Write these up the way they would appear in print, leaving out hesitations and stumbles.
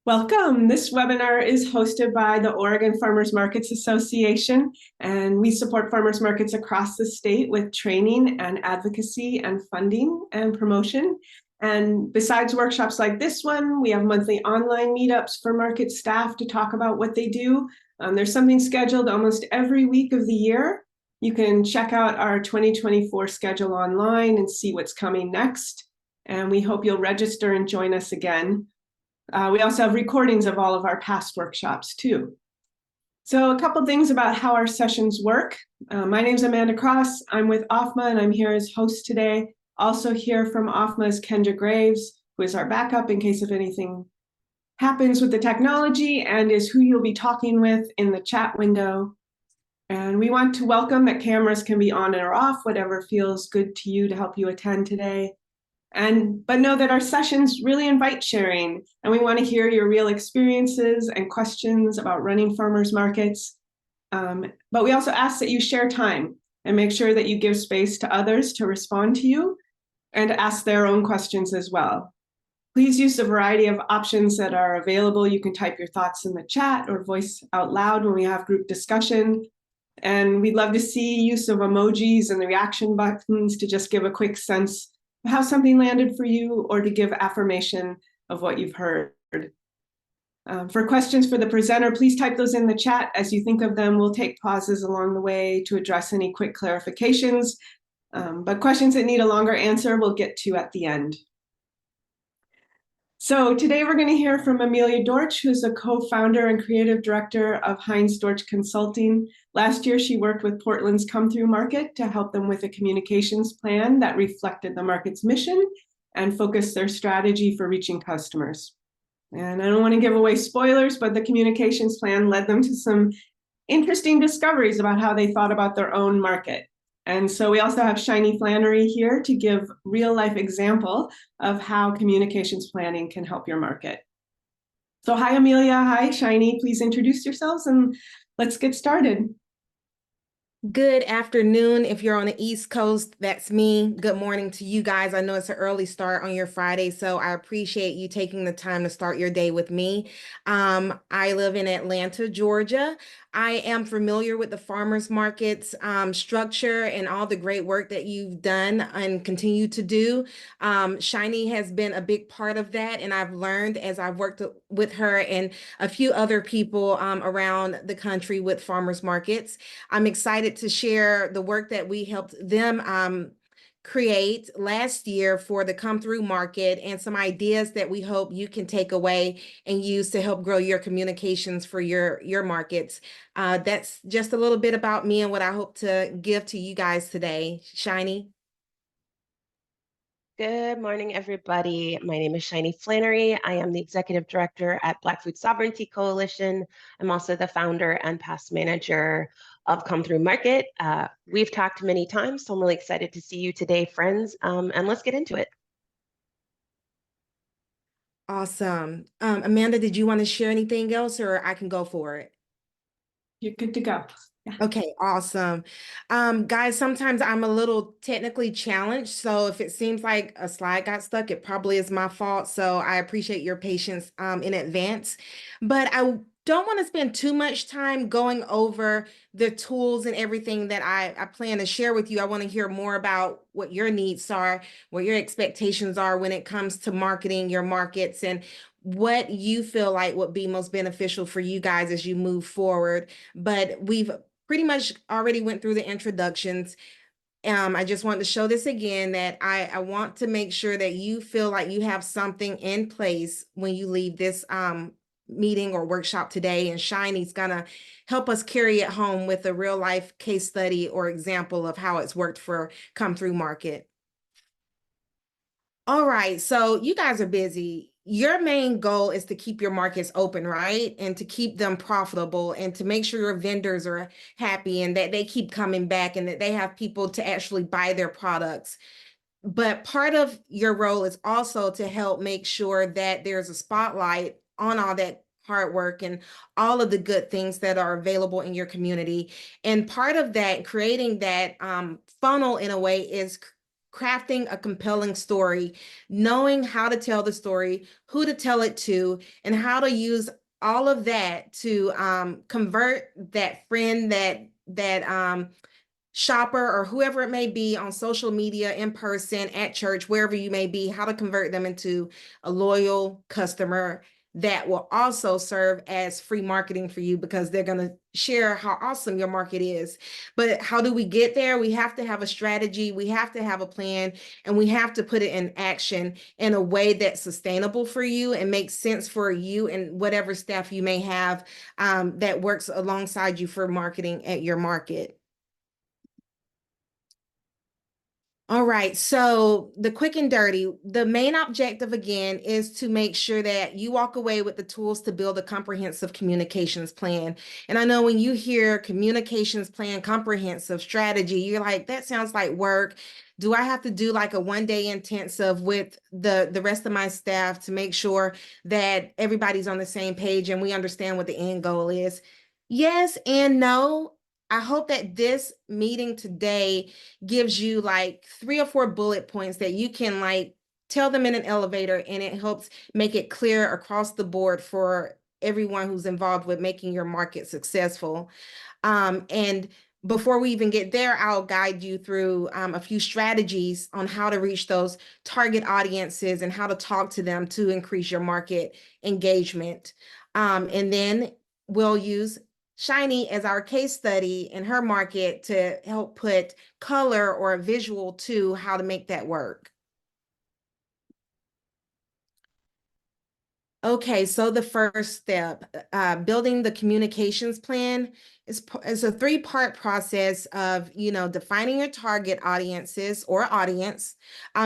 Welcome. This webinar is hosted by the Oregon Farmers Markets Association, and we support farmers markets across the state with training and advocacy and funding and promotion. And besides workshops like this one, we have monthly online meetups for market staff to talk about what they do. There's something scheduled almost every week of the year. You can check out our 2024 schedule online and see what's coming next. And we hope you'll register and join us again. We also have recordings of all of our past workshops too. So a couple things about how our sessions work. My name is Amanda Cross. I'm with OFMA and I'm here as host today. Also here from OFMA is Kendra Graves, who is our backup in case if anything happens with the technology and is who you'll be talking with in the chat window. And we want to welcome that cameras can be on or off, whatever feels good to you to help you attend today. But know that our sessions really invite sharing, and we want to hear your real experiences and questions about running farmers markets. But we also ask that you share time and make sure that you give space to others to respond to you and to ask their own questions as well. Please use the variety of options that are available. You can type your thoughts in the chat or voice out loud when we have group discussion. And we'd love to see use of emojis and the reaction buttons to just give a quick sense how something landed for you or to give affirmation of what you've heard. For questions for the presenter, please type those in the chat. As you think of them, we'll take pauses along the way to address any quick clarifications. But questions that need a longer answer, we'll get to at the end. So today we're going to hear from Amelia Dortch, who's a co-founder and creative director of Heinz Dortch Consulting. Last year, she worked with Portland's Come Through Market to help them with a communications plan that reflected the market's mission and focused their strategy for reaching customers. And I don't want to give away spoilers, but the communications plan led them to some interesting discoveries about how they thought about their own market. And so we also have Shiny Flannery here to give real-life example of how communications planning can help your market. So hi, Amelia. Hi, Shiny. Please introduce yourselves and let's get started. Good afternoon. If you're on the East Coast, that's me. Good morning to you guys. I know it's an early start on your Friday, so I appreciate you taking the time to start your day with me. I live in Atlanta, Georgia. I am familiar with the farmers markets structure and all the great work that you've done and continue to do. Shiny has been a big part of that, and I've learned as I've worked with her and a few other people around the country with farmers markets. I'm excited to share the work that we helped them create last year for the Come Through Market and some ideas that we hope you can take away and use to help grow your communications for your markets. That's just a little bit about me and what I hope to give to you guys today. Shiny. Good morning, everybody. My name is Shiny Flannery. I am the Executive Director at Black Food Sovereignty Coalition. I'm also the founder and past manager of Come Through Market. We've talked many times, so I'm really excited to see you today, friends, and let's get into it. Awesome. Amanda, did you want to share anything else or I can go for it? You're good to go. Yeah. Okay, awesome. Guys, sometimes I'm a little technically challenged, so if it seems like a slide got stuck, it probably is my fault. So I appreciate your patience in advance. But I don't want to spend too much time going over the tools and everything that I plan to share with you. I want to hear more about what your needs are, what your expectations are when it comes to marketing your markets, and what you feel like would be most beneficial for you guys as you move forward. But we've pretty much already went through the introductions. I just want to show this again that I want to make sure that you feel like you have something in place when you leave this meeting or workshop today, and Shiny's gonna help us carry it home with a real life case study or example of how it's worked for Come Through Market. All right, so you guys are busy. Your main goal is to keep your markets open, right? And to keep them profitable and to make sure your vendors are happy and that they keep coming back and that they have people to actually buy their products. But part of your role is also to help make sure that there's a spotlight on all that hard work and all of the good things that are available in your community. And part of that, creating that funnel in a way, is crafting a compelling story, knowing how to tell the story, who to tell it to, and how to use all of that to convert that friend, that shopper, or whoever it may be on social media, in person, at church, wherever you may be, how to convert them into a loyal customer that will also serve as free marketing for you, because they're going to share how awesome your market is. But how do we get there? We have to have a strategy, we have to have a plan, and we have to put it in action in a way that's sustainable for you and makes sense for you and whatever staff you may have that works alongside you for marketing at your market. All right, so the quick and dirty, the main objective again is to make sure that you walk away with the tools to build a comprehensive communications plan. And I know when you hear communications plan, comprehensive strategy, you're like, that sounds like work. Do I have to do like a one-day intensive with the rest of my staff to make sure that everybody's on the same page and we understand what the end goal is? Yes and no. I hope that this meeting today gives you like 3 or 4 bullet points that you can like tell them in an elevator, and it helps make it clear across the board for everyone who's involved with making your market successful. And before we even get there, I'll guide you through a few strategies on how to reach those target audiences and how to talk to them to increase your market engagement. And then we'll use Shiny as our case study in her market to help put color or a visual to how to make that work. Okay, so the first step, building the communications plan is a 3-part process of, defining your target audiences or audience,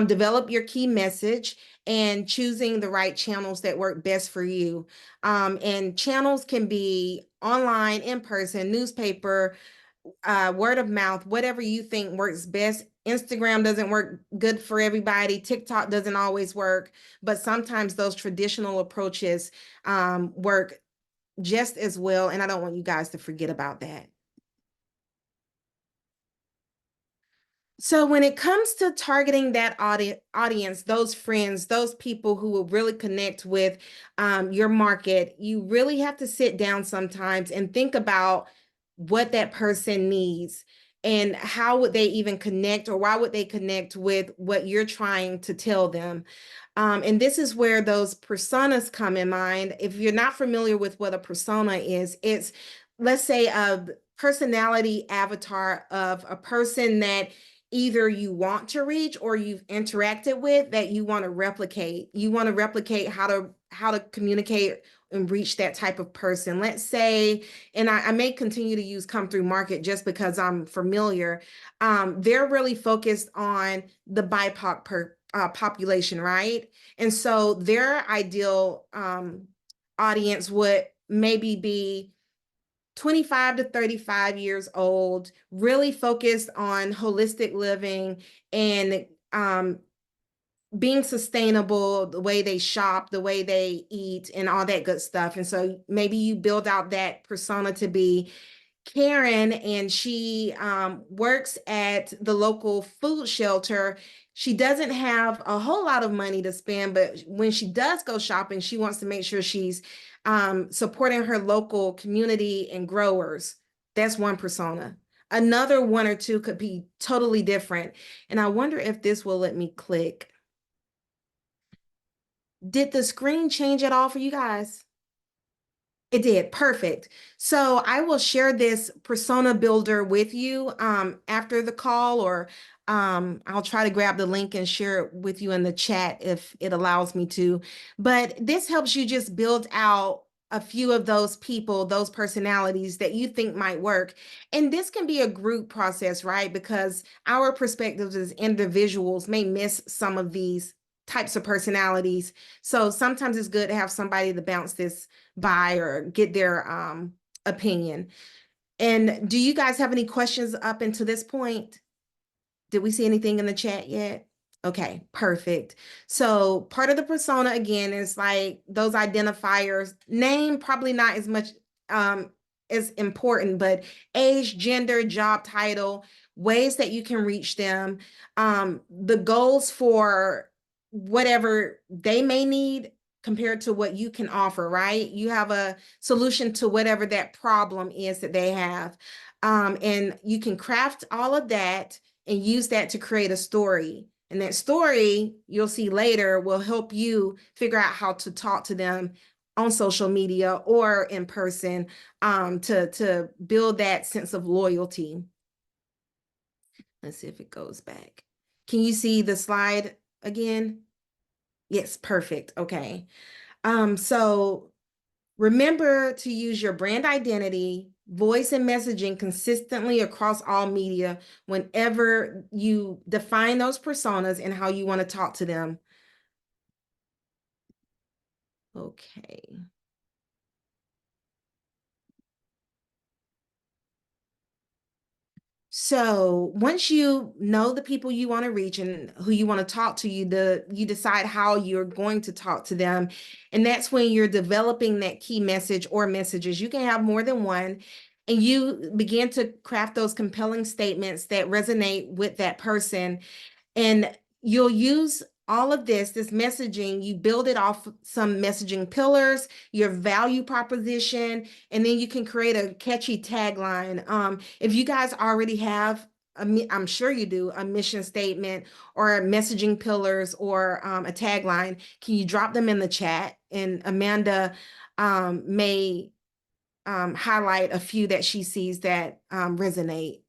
develop your key message, and choosing the right channels that work best for you. And channels can be online, in person, newspaper, word of mouth, whatever you think works best. Instagram doesn't work good for everybody. TikTok doesn't always work, but sometimes those traditional approaches work just as well. And I don't want you guys to forget about that. So when it comes to targeting that audience, those friends, those people who will really connect with your market, you really have to sit down sometimes and think about what that person needs and how would they even connect, or why would they connect with what you're trying to tell them. And this is where those personas come in mind. If you're not familiar with what a persona is, it's, let's say, a personality avatar of a person that either you want to reach or you've interacted with that you want to replicate. You want to replicate how to communicate and reach that type of person. Let's say, and I may continue to use Come Through Market just because I'm familiar. They're really focused on the BIPOC population, right? And so their ideal audience would maybe be 25 to 35 years old, really focused on holistic living and being sustainable, the way they shop, the way they eat, and all that good stuff. And so maybe you build out that persona to be Karen, and she works at the local food shelter. She doesn't have a whole lot of money to spend, but when she does go shopping, she wants to make sure she's supporting her local community and growers. That's one persona. Another 1 or 2 could be totally different. And I wonder if this will let me click. Did the screen change at all for you guys? It did. Perfect. So I will share this persona builder with you after the call, or I'll try to grab the link and share it with you in the chat if it allows me to. But this helps you just build out a few of those people, those personalities that you think might work. And this can be a group process, right? Because our perspectives as individuals may miss some of these types of personalities. So sometimes it's good to have somebody to bounce this by or get their opinion. And do you guys have any questions up until this point? Did we see anything in the chat yet? Okay, perfect. So part of the persona again is like those identifiers. Name probably not as much as important, but age, gender, job title. ways that you can reach them, the goals for whatever they may need compared to what you can offer, right? You have a solution to whatever that problem is that they have. And you can craft all of that and use that to create a story. And that story, you'll see later, will help you figure out how to talk to them on social media or in person, to build that sense of loyalty. Let's see if it goes back. Can you see the slide again? Yes, perfect. Okay. So remember to use your brand identity, voice, and messaging consistently across all media whenever you define those personas and how you want to talk to them. Okay. So once you know the people you want to reach and who you want to talk to, you decide how you're going to talk to them. And that's when you're developing that key message or messages. You can have more than one, and you begin to craft those compelling statements that resonate with that person. And you'll use all of this messaging, you build it off some messaging pillars, your value proposition, and then you can create a catchy tagline. If you guys already have, I'm sure you do, a mission statement or messaging pillars or a tagline, can you drop them in the chat? And Amanda may highlight a few that she sees that resonate.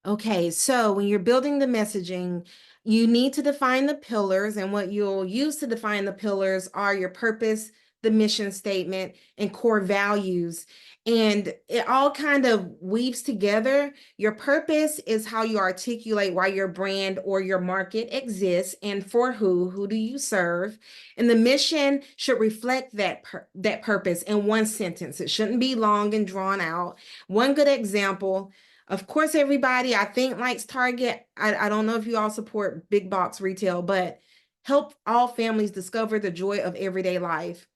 Okay, so when you're building the messaging, you need to define the pillars, and what you'll use to define the pillars are your purpose, the mission statement, and core values. And it all kind of weaves together. Your purpose is how you articulate why your brand or your market exists and for who do you serve. And the mission should reflect that purpose in one sentence. It shouldn't be long and drawn out. One good example, of course, everybody I think likes Target. I don't know if you all support big box retail, but help all families discover the joy of everyday life.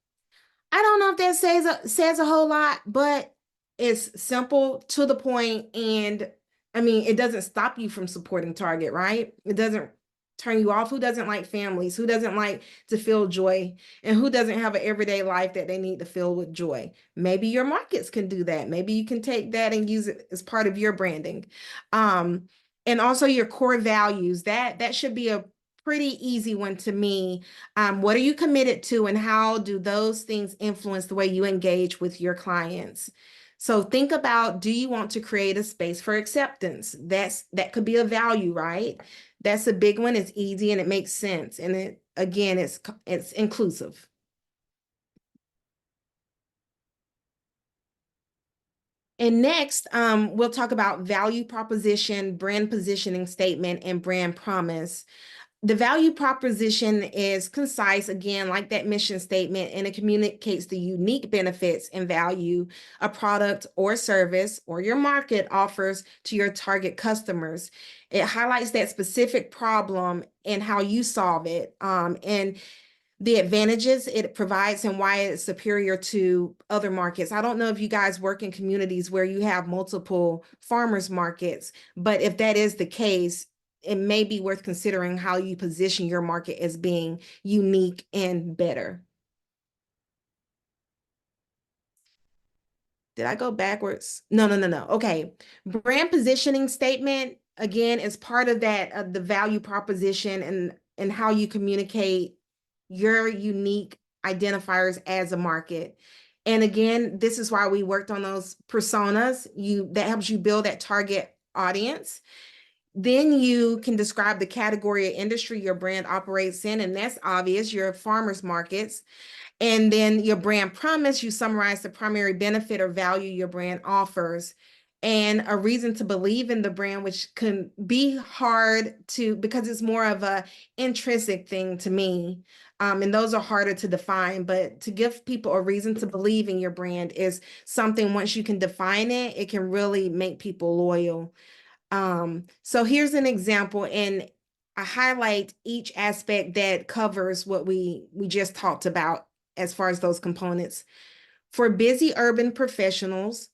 I don't know if that says a whole lot, but it's simple, to the point, and I mean, it doesn't stop you from supporting Target, right? It doesn't turn you off. Who doesn't like families? Who doesn't like to feel joy? And who doesn't have an everyday life that they need to fill with joy? Maybe your markets can do that. Maybe you can take that and use it as part of your branding. And also your core values, that should be a pretty easy one to me. What are you committed to, and how do those things influence the way you engage with your clients? So think about, do you want to create a space for acceptance? That could be a value, right? That's a big one. It's easy and it makes sense. And it's inclusive. And next, we'll talk about value proposition, brand positioning statement, and brand promise. The value proposition is concise, again, like that mission statement, and it communicates the unique benefits and value a product or service or your market offers to your target customers. It highlights that specific problem and how you solve it, and the advantages it provides and why it's superior to other markets. I don't know if you guys work in communities where you have multiple farmers markets, but if that is the case, it may be worth considering how you position your market as being unique and better. Did I go backwards? No. Okay. Brand positioning statement, again, is part of that, the value proposition and how you communicate your unique identifiers as a market. And again, this is why we worked on those personas. That helps you build that target audience. Then you can describe the category or industry your brand operates in, and that's obvious, your farmers markets. And then your brand promise, you summarize the primary benefit or value your brand offers, and a reason to believe in the brand, which can be hard to, because it's more of a intrinsic thing to me. And those are harder to define, but to give people a reason to believe in your brand is something, once you can define it, it can really make people loyal. So here's an example, and I highlight each aspect that covers what we just talked about as far as those components. For busy urban professionals,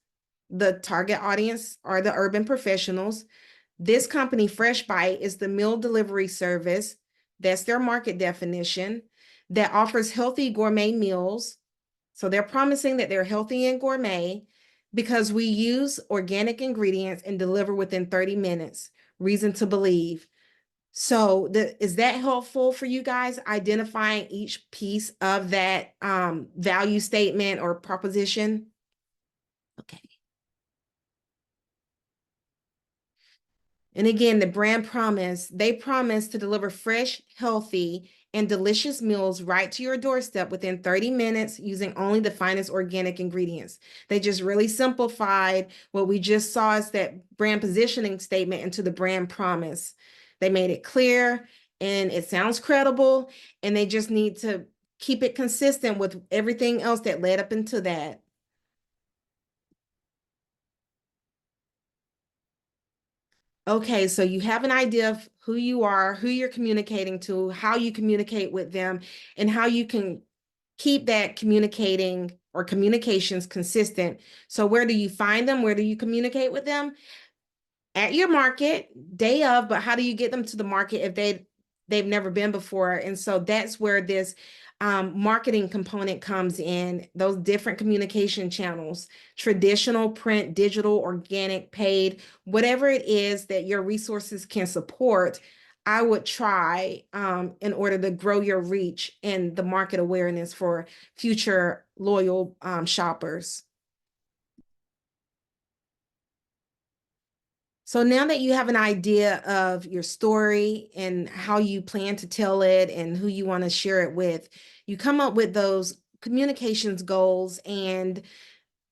the target audience are the urban professionals. This company, Fresh Bite, is the meal delivery service. That's their market definition that offers healthy gourmet meals. So they're promising that they're healthy and gourmet because we use organic ingredients and deliver within 30 minutes. Reason to believe. So is that helpful for you guys, identifying each piece of that value statement or proposition? Okay. And again, the brand promise, they promise to deliver fresh, healthy, and delicious meals right to your doorstep within 30 minutes using only the finest organic ingredients. They just really simplified what we just saw as that brand positioning statement into the brand promise. They made it clear and it sounds credible, and they just need to keep it consistent with everything else that led up into that. Okay, so you have an idea of who you are, who you're communicating to, how you communicate with them, and how you can keep that communicating or communications consistent. So where do you find them? Where do you communicate with them? At your market, day of, but how do you get them to the market if they've never been before? And so that's where this marketing component comes in, those different communication channels, traditional, print, digital, organic, paid, whatever it is that your resources can support. I would try in order to grow your reach and the market awareness for future loyal shoppers. So now that you have an idea of your story and how you plan to tell it and who you want to share it with, you come up with those communications goals. And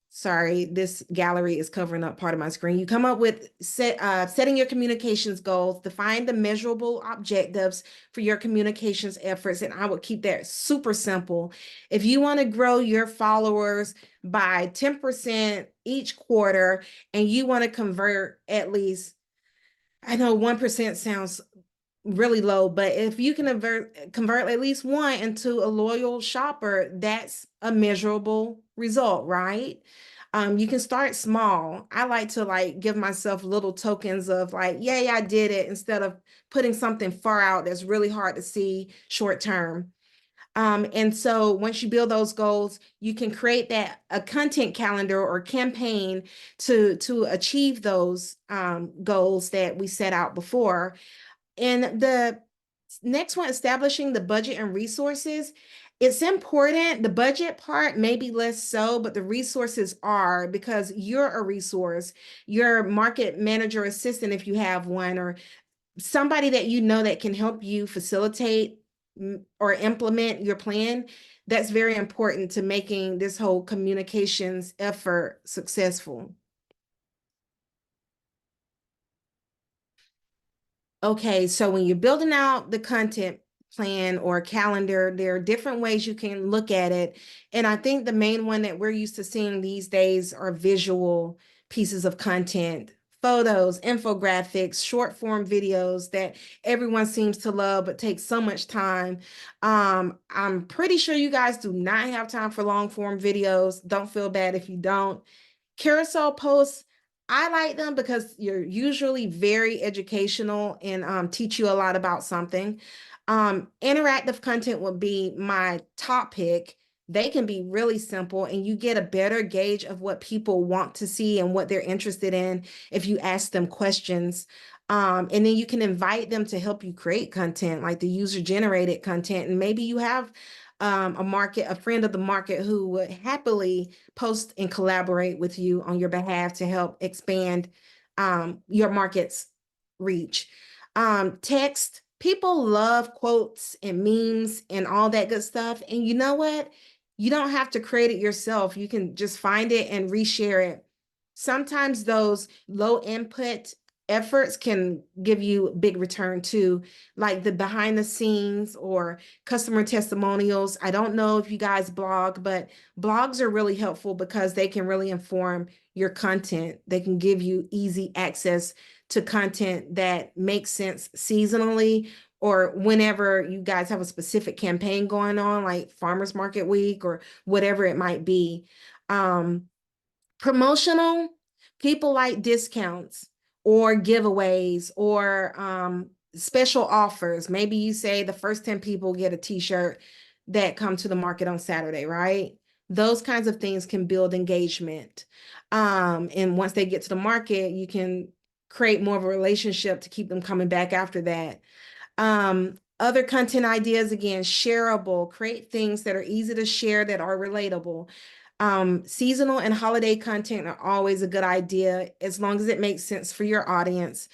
sorry, this gallery is covering up part of my screen. You come up with setting your communications goals, define the measurable objectives for your communications efforts. And I would keep that super simple. If you want to grow your followers by 10% each quarter, and you want to convert at least, I know 1% sounds really low, but if you can convert at least one into a loyal shopper, that's a measurable result, right? You can start small. I like to give myself little tokens of yay, I did it, instead of putting something far out that's really hard to see short term. And so once you build those goals, you can create a content calendar or campaign to achieve those goals that we set out before. And the next one, establishing the budget and resources. It's important. The budget part, maybe less so, but the resources are, because you're a resource. Your market manager assistant, if you have one, or somebody that you know that can help you facilitate or implement your plan, that's very important to making this whole communications effort successful. Okay, so when you're building out the content plan or calendar, there are different ways you can look at it. And I think the main one that we're used to seeing these days are visual pieces of content, photos, infographics, short form videos that everyone seems to love but takes so much time. I'm pretty sure you guys do not have time for long form videos. Don't feel bad if you don't. Carousel posts, I like them because you're usually very educational and teach you a lot about something. Interactive content would be my top pick. They can be really simple, and you get a better gauge of what people want to see and what they're interested in if you ask them questions. And then you can invite them to help you create content, like the user-generated content. And maybe you have a friend of the market who would happily post and collaborate with you on your behalf to help expand your market's reach. Text, people love quotes and memes and all that good stuff. And you know what? You don't have to create it yourself. You can just find it and reshare it. Sometimes those low input efforts can give you big return too, like the behind the scenes or customer testimonials. I don't know if you guys blog, but blogs are really helpful because they can really inform your content. They can give you easy access to content that makes sense seasonally or whenever you guys have a specific campaign going on, like Farmers Market Week or whatever it might be. Promotional, people like discounts or giveaways or special offers. Maybe you say the first 10 people get a t-shirt that come to the market on Saturday, right? Those kinds of things can build engagement. And once they get to the market, you can create more of a relationship to keep them coming back after that. Other content ideas, again, shareable, create things that are easy to share that are relatable. Seasonal and holiday content are always a good idea as long as it makes sense for your audience.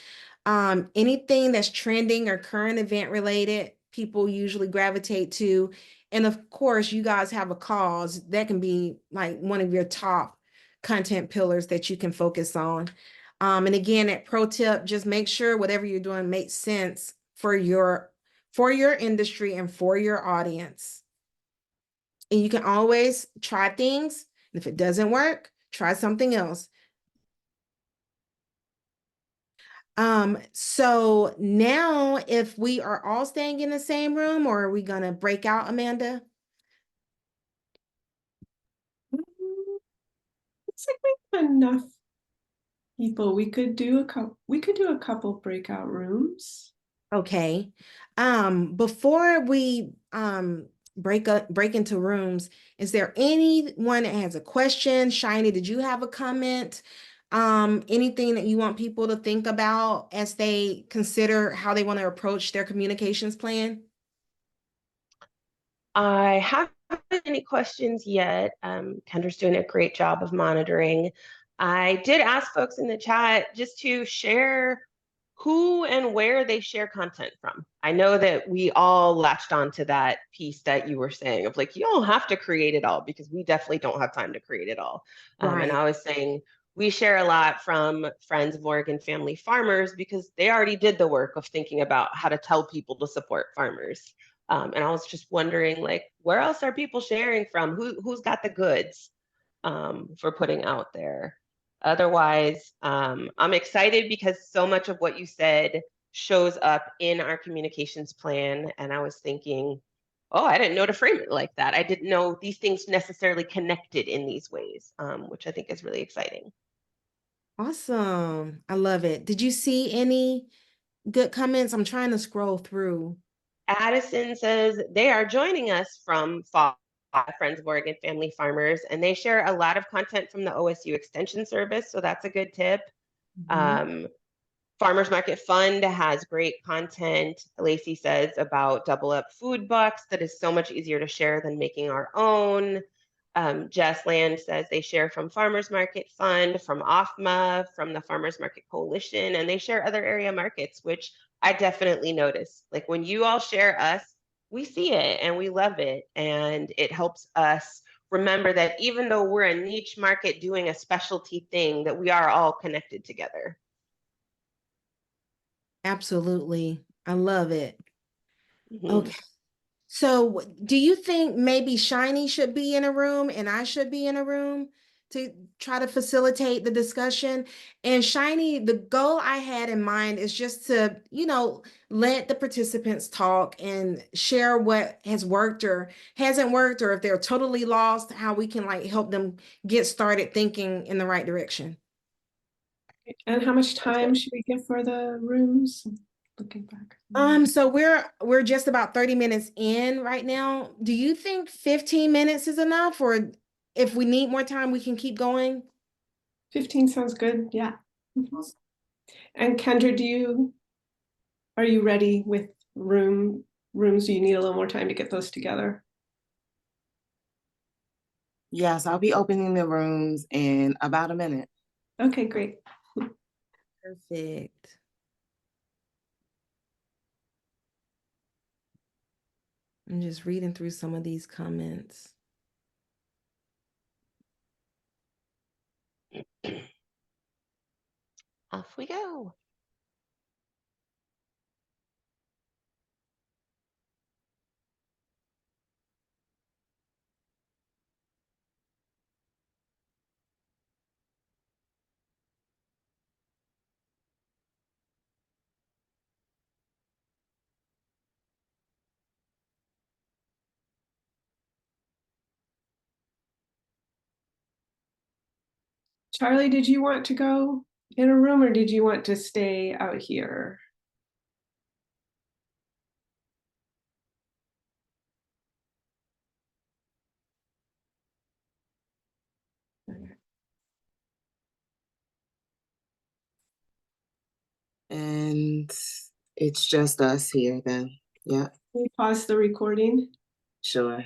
Anything that's trending or current event related, people usually gravitate to. And of course, you guys have a cause that can be like one of your top content pillars that you can focus on. And again, at pro tip, just make sure whatever you're doing makes sense for your industry and for your audience. And you can always try things. And if it doesn't work, try something else. So now if we are all staying in the same room, or are we gonna break out, Amanda? Looks like we have enough people. We could do a couple breakout rooms. Okay. Before we break into rooms, is there anyone that has a question? Shiny, did you have a comment? Anything that you want people to think about as they consider how they want to approach their communications plan? I haven't any questions yet. Kendra's doing a great job of monitoring. I did ask folks in the chat just to share who and where they share content from. I know that we all latched onto that piece that you were saying of like, you don't have to create it all because we definitely don't have time to create it all. And I was saying, we share a lot from Friends of Oregon Family Farmers because they already did the work of thinking about how to tell people to support farmers. And I was just wondering, like, where else are people sharing from? Who's got the goods for putting out there? Otherwise, I'm excited because so much of what you said shows up in our communications plan. And I was thinking, oh, I didn't know to frame it like that. I didn't know these things necessarily connected in these ways, which I think is really exciting. Awesome. I love it. Did you see any good comments? I'm trying to scroll through. Addison says they are joining us from Friends of Oregon Family Farmers, and they share a lot of content from the OSU Extension Service, so that's a good tip. Farmers Market Fund has great content, Lacey says, about Double Up food bucks that is so much easier to share than making our own. Jess Land says they share from Farmers Market Fund, from OFMA, from the Farmers Market Coalition, and they share other area markets, which I definitely notice. Like when you all share us, we see it and we love it. And it helps us remember that even though we're a niche market doing a specialty thing, that we are all connected together. Absolutely. I love it. Mm-hmm. Okay. So do you think maybe Shiny should be in a room and I should be in a room to try to facilitate the discussion? And Shiny, the goal I had in mind is just to, let the participants talk and share what has worked or hasn't worked, or if they're totally lost, how we can like help them get started thinking in the right direction. And how much time should we give for the rooms? Looking back. So we're just about 30 minutes in right now. Do you think 15 minutes is enough, or if we need more time, we can keep going? 15 sounds good. Yeah. And Kendra, are you ready with rooms? Do you need a little more time to get those together? Yes, I'll be opening the rooms in about a minute. Okay, great. Perfect. I'm just reading through some of these comments. Off we go. Charlie, did you want to go in a room or did you want to stay out here? And it's just us here then. Yeah, Can we pause the recording? sure.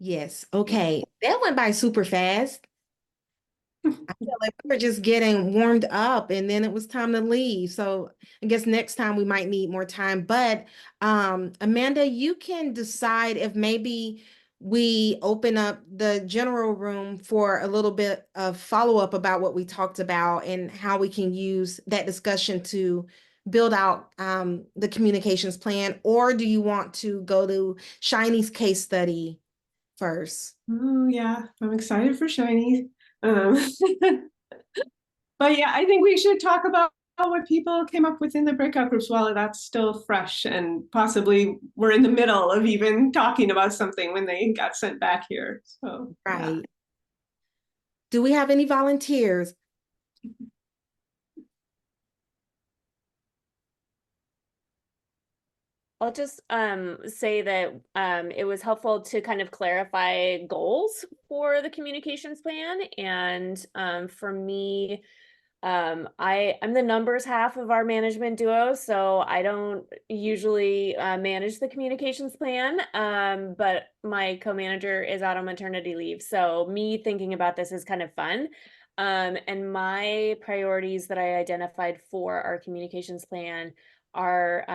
Yes. Okay. That went by super fast. I feel like we were just getting warmed up and then it was time to leave. So I guess next time we might need more time. But Amanda, you can decide if maybe we open up the general room for a little bit of follow-up about what we talked about and how we can use that discussion to build out the communications plan. Or do you want to go to Shiny's case study first? Oh yeah, I'm excited for Shiny. Um, but yeah, I think we should talk about what people came up with in the breakout groups while that's still fresh and possibly we're in the middle of even talking about something when they got sent back here. So yeah. Right. Do we have any volunteers? I'll just say that it was helpful to kind of clarify goals for the communications plan. And for me, I'm the numbers half of our management duo, so I don't usually manage the communications plan, but my co-manager is out on maternity leave. So me thinking about this is kind of fun. And my priorities that I identified for our communications plan are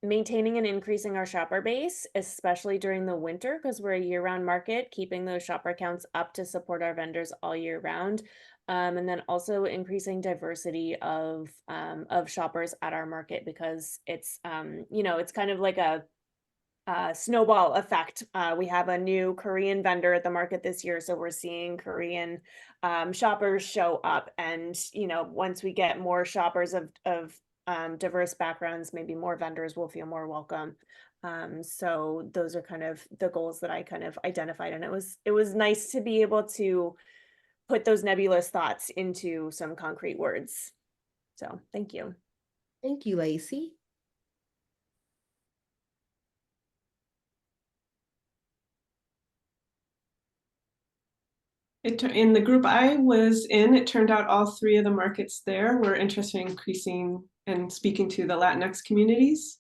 maintaining and increasing our shopper base, especially during the winter, because we're a year-round market, keeping those shopper counts up to support our vendors all year round. And then also increasing diversity of shoppers at our market, because it's it's kind of like a snowball effect. We have a new Korean vendor at the market this year, so we're seeing Korean shoppers show up, and once we get more shoppers of diverse backgrounds, maybe more vendors will feel more welcome. So those are kind of the goals that I kind of identified, and it was nice to be able to put those nebulous thoughts into some concrete words. So thank you. Thank you, Lacey. In the group I was in, it turned out all three of the markets there were interested in increasing and speaking to the Latinx communities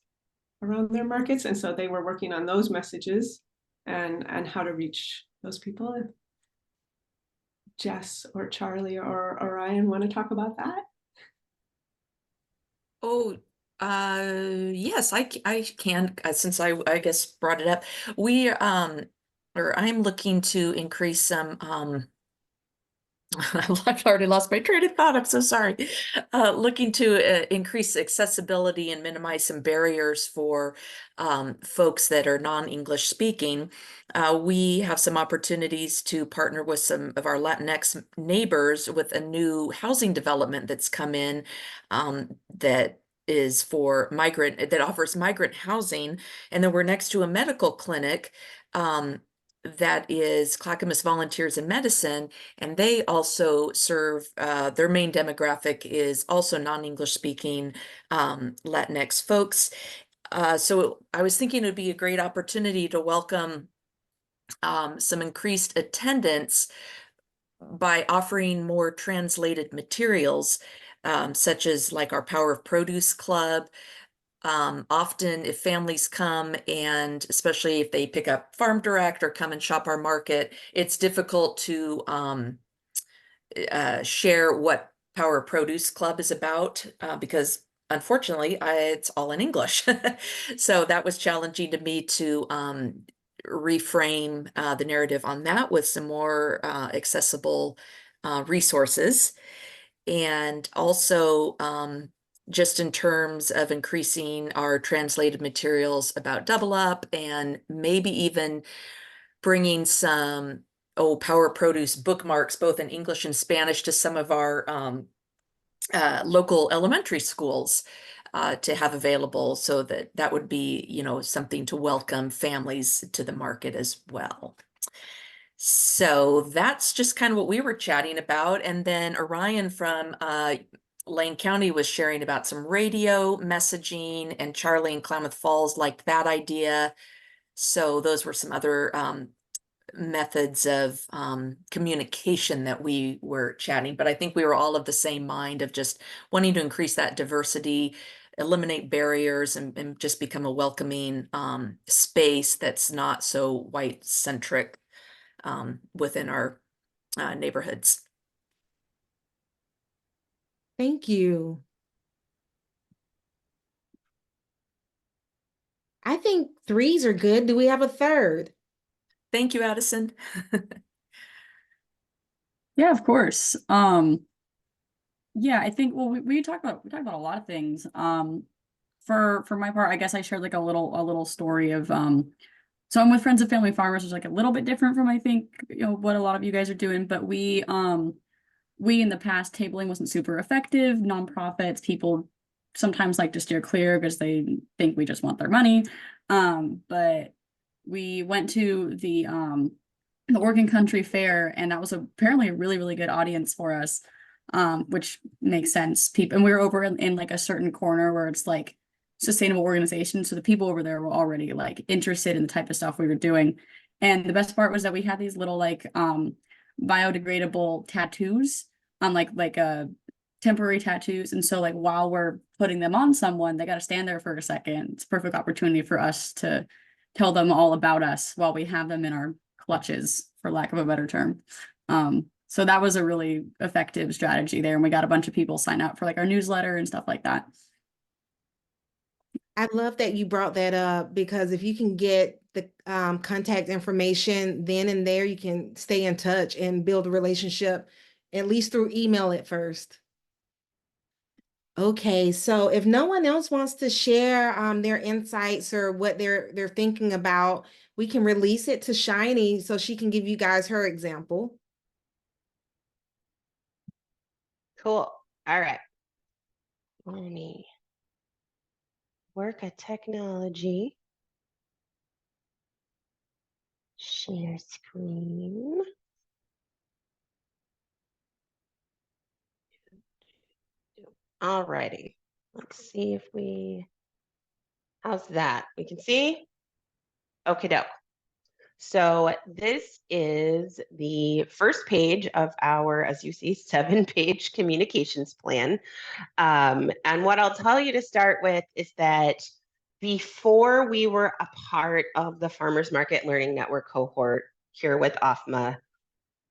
around their markets. And so they were working on those messages and how to reach those people. And Jess or Charlie or Orion want to talk about that? Oh, yes, I can, since I guess brought it up. We, or I'm looking to increase some, I've already lost my train of thought. I'm so sorry. Looking to increase accessibility and minimize some barriers for folks that are non-English speaking. We have some opportunities to partner with some of our Latinx neighbors with a new housing development that's come in that is for migrant, that offers migrant housing. And then we're next to a medical clinic that is Clackamas Volunteers in Medicine, and they also serve, their main demographic is also non-English speaking Latinx folks. So I was thinking it would be a great opportunity to welcome some increased attendance by offering more translated materials, such as like our Power of Produce Club. Often if families come, and especially if they pick up Farm Direct or come and shop our market, it's difficult to share what Power Produce Club is about because unfortunately it's all in English. So that was challenging to me to reframe the narrative on that with some more accessible resources. And also just in terms of increasing our translated materials about Double Up, and maybe even bringing some Power Produce bookmarks, both in English and Spanish, to some of our local elementary schools. to have available, so that would be, you know, something to welcome families to the market as well. So that's just kind of what we were chatting about. And then Orion from Lane County was sharing about some radio messaging, and Charlie in Klamath Falls liked that idea. So those were some other methods of communication that we were chatting. But I think we were all of the same mind of just wanting to increase that diversity, eliminate barriers, and just become a welcoming space that's not so white centric within our neighborhoods. Thank you. I think 3s are good. Do we have a third? Thank you, Addison. Yeah, of course. Yeah, I think, well, we talked about a lot of things. For my part, I guess I shared like a little story of so I'm with Friends of Family Farmers, which is like a little bit different from, I think, you know, what a lot of you guys are doing, but we in the past, tabling wasn't super effective. Nonprofits, people sometimes like to steer clear because they think we just want their money. But we went to the Oregon Country Fair, and that was apparently a really, really good audience for us, which makes sense. People, and we were over in like a certain corner where it's like sustainable organization. So the people over there were already like interested in the type of stuff we were doing. And the best part was that we had these little like biodegradable tattoos on like temporary tattoos. And so like while we're putting them on someone, they got to stand there for a second. It's a perfect opportunity for us to tell them all about us while we have them in our clutches, for lack of a better term. So that was a really effective strategy there. And we got a bunch of people sign up for like our newsletter and stuff like that. I love that you brought that up, because if you can get the contact information then and there, you can stay in touch and build a relationship, at least through email at first. Okay, so if no one else wants to share their insights or what they're thinking about, we can release it to Shiny so she can give you guys her example. Cool. All right. Let me work a technology. Share screen. All righty. Let's see if how's that? We can see? Okie doke. So this is the first page of our, as you see, 7-page communications plan. And what I'll tell you to start with is that before we were a part of the Farmers Market Learning Network cohort here with OFMA,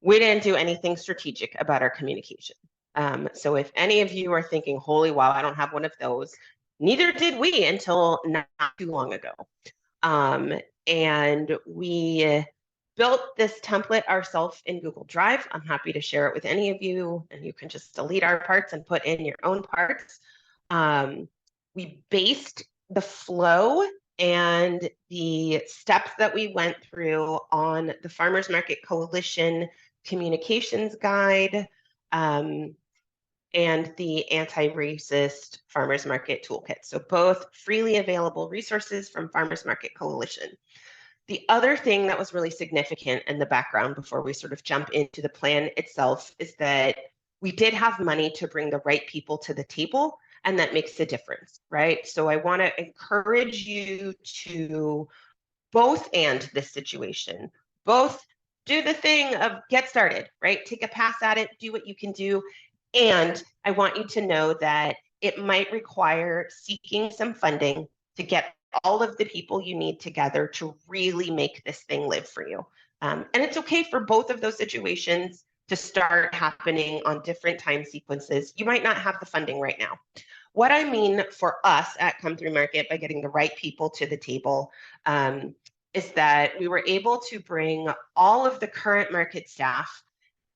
we didn't do anything strategic about our communication. So if any of you are thinking, holy wow, I don't have one of those, neither did we until not too long ago. And we built this template ourselves in Google Drive. I'm happy to share it with any of you, and you can just delete our parts and put in your own parts. We based the flow and the steps that we went through on the Farmers Market Coalition Communications Guide, and the Anti-Racist Farmers Market Toolkit. So both freely available resources from Farmers Market Coalition. The other thing that was really significant in the background before we sort of jump into the plan itself is that we did have money to bring the right people to the table, and that makes a difference, right? So I want to encourage you to both and this situation, both do the thing of get started, right? Take a pass at it, do what you can do. And I want you to know that it might require seeking some funding to get all of the people you need together to really make this thing live for you. And it's okay for both of those situations to start happening on different time sequences. You might not have the funding right now. What I mean for us at Come Through Market by getting the right people to the table is that we were able to bring all of the current market staff,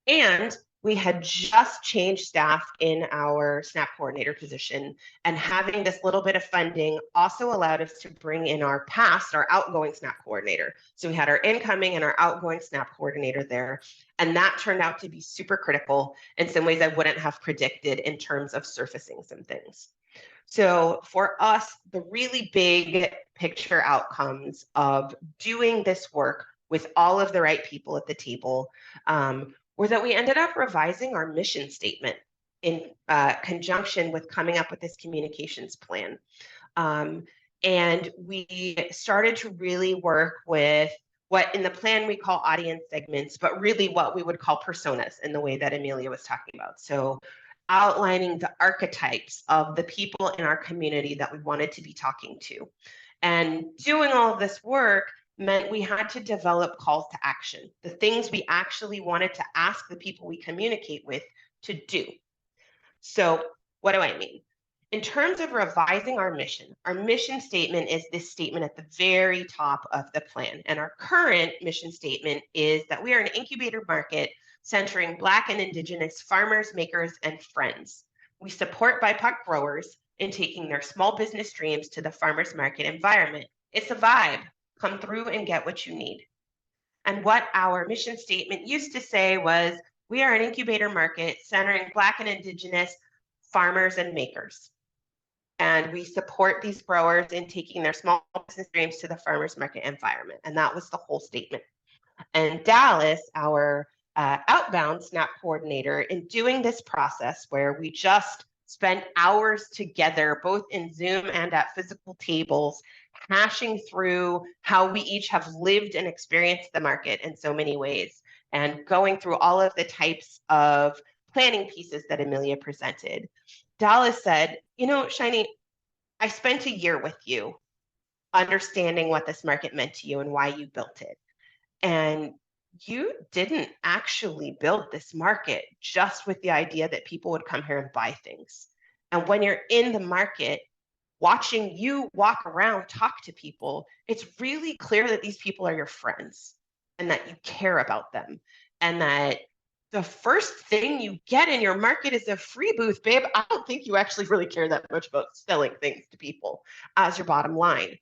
and we had just changed staff in our SNAP coordinator position, and having this little bit of funding also allowed us to bring in our outgoing SNAP coordinator. So we had our incoming and our outgoing SNAP coordinator there, and that turned out to be super critical in some ways I wouldn't have predicted in terms of surfacing some things. So for us, the really big picture outcomes of doing this work with all of the right people at the table were that we ended up revising our mission statement in conjunction with coming up with this communications plan. And we started to really work with what in the plan we call audience segments, but really what we would call personas in the way that Amelia was talking about. So outlining the archetypes of the people in our community that we wanted to be talking to. And doing all of this work meant we had to develop calls to action, the things we actually wanted to ask the people we communicate with to do. So what do I mean? In terms of revising our mission statement is this statement at the very top of the plan. And our current mission statement is that we are an incubator market centering Black and Indigenous farmers, makers, and friends. We support BIPOC growers in taking their small business dreams to the farmers market environment. It's a vibe. Come through and get what you need. And what our mission statement used to say was, we are an incubator market centering Black and Indigenous farmers and makers. And we support these growers in taking their small business dreams to the farmers market environment. And that was the whole statement. And Dallas, our outbound SNAP coordinator, in doing this process where we just spent hours together, both in Zoom and at physical tables, hashing through how we each have lived and experienced the market in so many ways, and going through all of the types of planning pieces that Amelia presented. Dallas said, you know, Shiny, I spent a year with you understanding what this market meant to you and why you built it. And you didn't actually build this market just with the idea that people would come here and buy things. And when you're in the market, watching you walk around, talk to people, it's really clear that these people are your friends and that you care about them. And that the first thing you get in your market is a free booth, babe. I don't think you actually really care that much about selling things to people as your bottom line.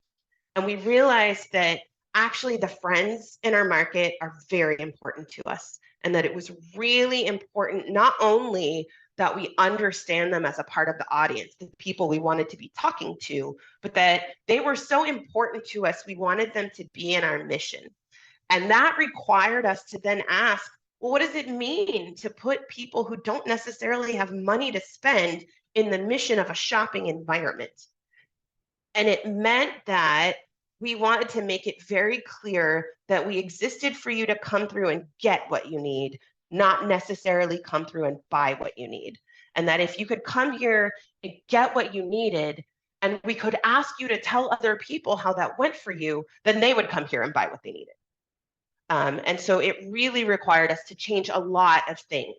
And we realized that actually the friends in our market are very important to us, and that it was really important not only that we understand them as a part of the audience, the people we wanted to be talking to, but that they were so important to us, we wanted them to be in our mission. And that required us to then ask, well, what does it mean to put people who don't necessarily have money to spend in the mission of a shopping environment? And it meant that we wanted to make it very clear that we existed for you to come through and get what you need, not necessarily come through and buy what you need. And that if you could come here and get what you needed, and we could ask you to tell other people how that went for you, then they would come here and buy what they needed. And so it really required us to change a lot of things.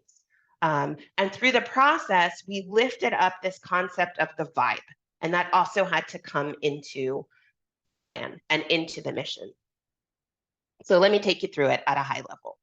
And through the process, we lifted up this concept of the vibe, and that also had to come into and into the mission. So let me take you through it at a high level.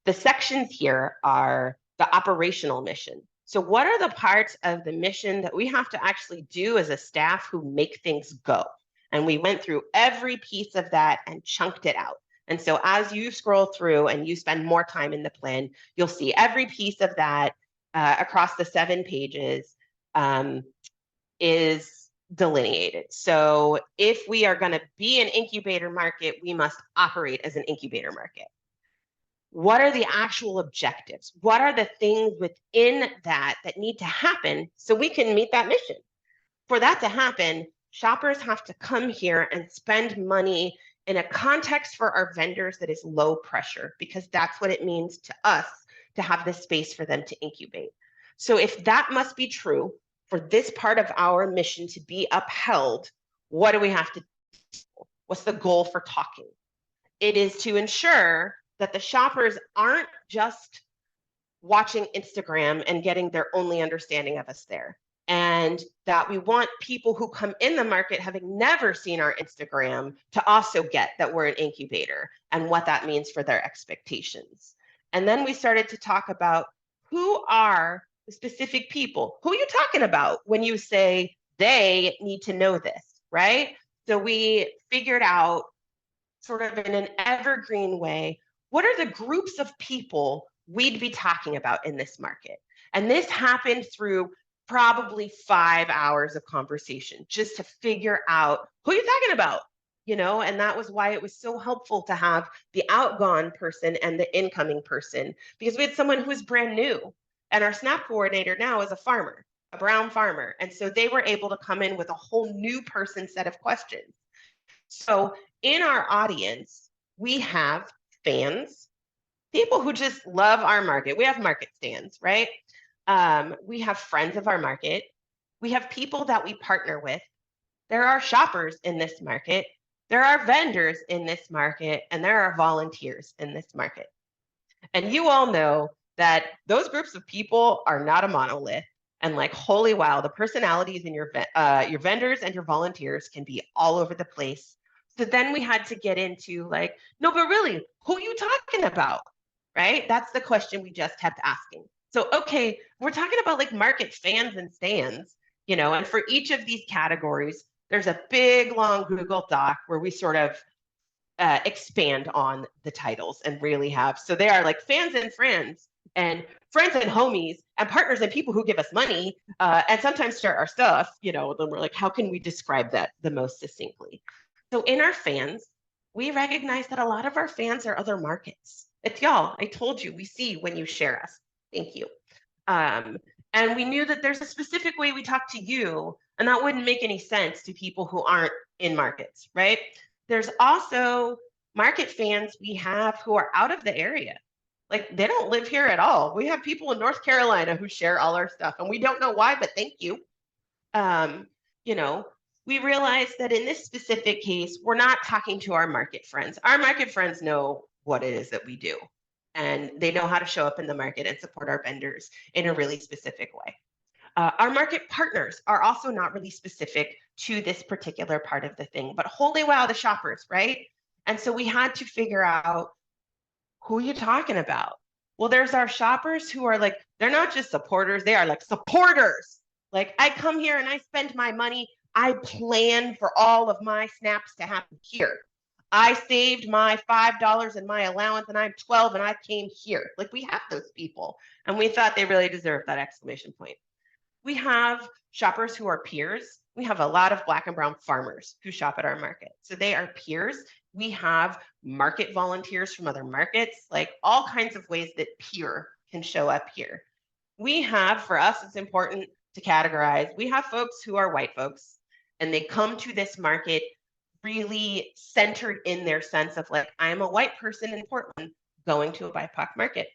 The sections here are the operational mission. So what are the parts of the mission that we have to actually do as a staff who make things go? And we went through every piece of that and chunked it out. And so as you scroll through and you spend more time in the plan, you'll see every piece of that across the 7 pages is delineated. So if we are going to be an incubator market, we must operate as an incubator market. What are the actual objectives? What are the things within that need to happen so we can meet that mission? For that to happen, shoppers have to come here and spend money in a context for our vendors that is low pressure, because that's what it means to us to have this space for them to incubate. So if that must be true for this part of our mission to be upheld, what do we have to do? What's the goal for talking? It is to ensure that the shoppers aren't just watching Instagram and getting their only understanding of us there. And that we want people who come in the market having never seen our Instagram to also get that we're an incubator and what that means for their expectations. And then we started to talk about who are the specific people. Who are you talking about when you say they need to know this, right? So we figured out sort of in an evergreen way, what are the groups of people we'd be talking about in this market? And this happened through probably 5 hours of conversation just to figure out who you're talking about, you know, and that was why it was so helpful to have the outgone person and the incoming person, because we had someone who was brand new, and our SNAP coordinator now is a farmer, a brown farmer. And so they were able to come in with a whole new person set of questions. So in our audience, we have fans, people who just love our market. We have market stands, right? We have friends of our market. We have people that we partner with. There are shoppers in this market. There are vendors in this market, and there are volunteers in this market. And you all know that those groups of people are not a monolith. And like, holy wow, the personalities in your vendors and your volunteers can be all over the place. So then we had to get into like, no, but really, who are you talking about? Right? That's the question we just kept asking. So, okay, we're talking about like market fans and stands, you know, and for each of these categories, there's a big long Google Doc where we sort of expand on the titles and really have. So they are like fans and friends and homies and partners and people who give us money and sometimes share our stuff, you know, then we're like, how can we describe that the most succinctly? So in our fans, we recognize that a lot of our fans are other markets. It's y'all. I told you, we see when you share us. Thank you. And we knew that there's a specific way we talk to you, and that wouldn't make any sense to people who aren't in markets, right? There's also market fans we have who are out of the area. Like they don't live here at all. We have people in North Carolina who share all our stuff and we don't know why, but thank you. You know, we realized that in this specific case, we're not talking to our market friends. Our market friends know what it is that we do, and they know how to show up in the market and support our vendors in a really specific way. Our market partners are also not really specific to this particular part of the thing, but holy wow, the shoppers, right? And so we had to figure out, who are you talking about? Well, there's our shoppers who are like, they're not just supporters, they are like supporters. Like I come here and I spend my money. I plan for all of my snaps to happen here. I saved my $5 in my allowance and I'm 12 and I came here. Like we have those people and we thought they really deserved that exclamation point. We have shoppers who are peers. We have a lot of Black and brown farmers who shop at our market. So they are peers. We have market volunteers from other markets, like all kinds of ways that peer can show up here. We have, for us, it's important to categorize. We have folks who are white folks and they come to this market really centered in their sense of like, I am a white person in Portland going to a BIPOC market.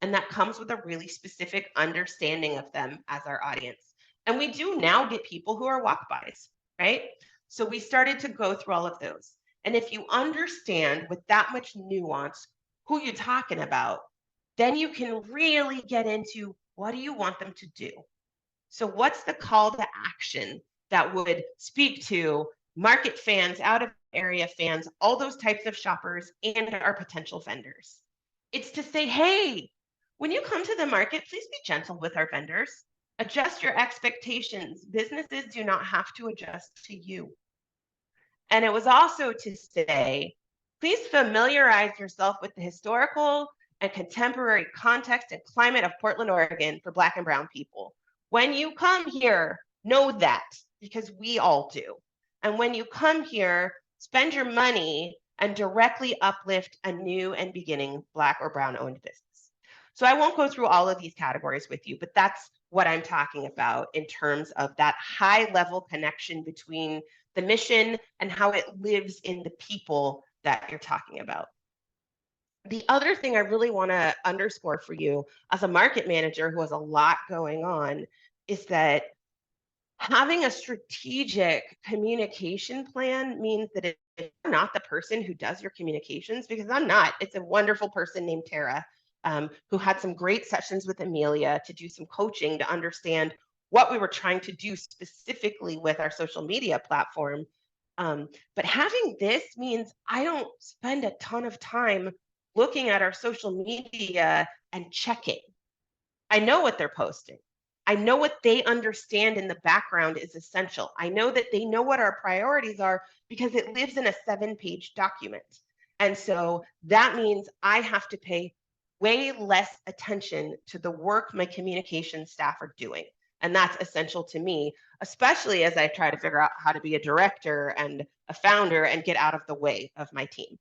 And that comes with a really specific understanding of them as our audience. And we do now get people who are walk-bys, right? So we started to go through all of those. And if you understand with that much nuance who you're talking about, then you can really get into what do you want them to do? So what's the call to action that would speak to market fans, out of area fans, all those types of shoppers and our potential vendors? It's to say, hey, when you come to the market, please be gentle with our vendors. Adjust your expectations. Businesses do not have to adjust to you. And it was also to say, please familiarize yourself with the historical and contemporary context and climate of Portland, Oregon for Black and brown people. When you come here, know that, because we all do. And when you come here, spend your money and directly uplift a new and beginning Black or brown owned business. So I won't go through all of these categories with you, but that's what I'm talking about in terms of that high level connection between the mission and how it lives in the people that you're talking about. The other thing I really want to underscore for you as a market manager who has a lot going on is that having a strategic communication plan means that if you're not the person who does your communications, because I'm not, it's a wonderful person named Tara who had some great sessions with Amelia to do some coaching to understand what we were trying to do specifically with our social media platform. But having this means I don't spend a ton of time looking at our social media and checking. I know what they're posting. I know what they understand in the background is essential. I know that they know what our priorities are because it lives in a 7-page document. And so that means I have to pay way less attention to the work my communication staff are doing. And that's essential to me, especially as I try to figure out how to be a director and a founder and get out of the way of my team.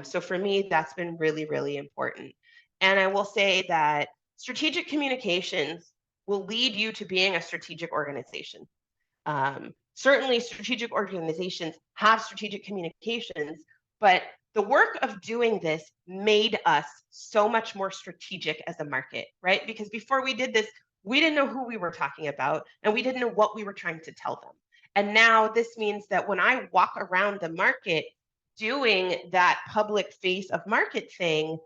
So for me, that's been really, really important. And I will say that strategic communications will lead you to being a strategic organization. Certainly, strategic organizations have strategic communications, but the work of doing this made us so much more strategic as a market, right? Because before we did this, we didn't know who we were talking about and we didn't know what we were trying to tell them. And now this means that when I walk around the market doing that public face of market thing,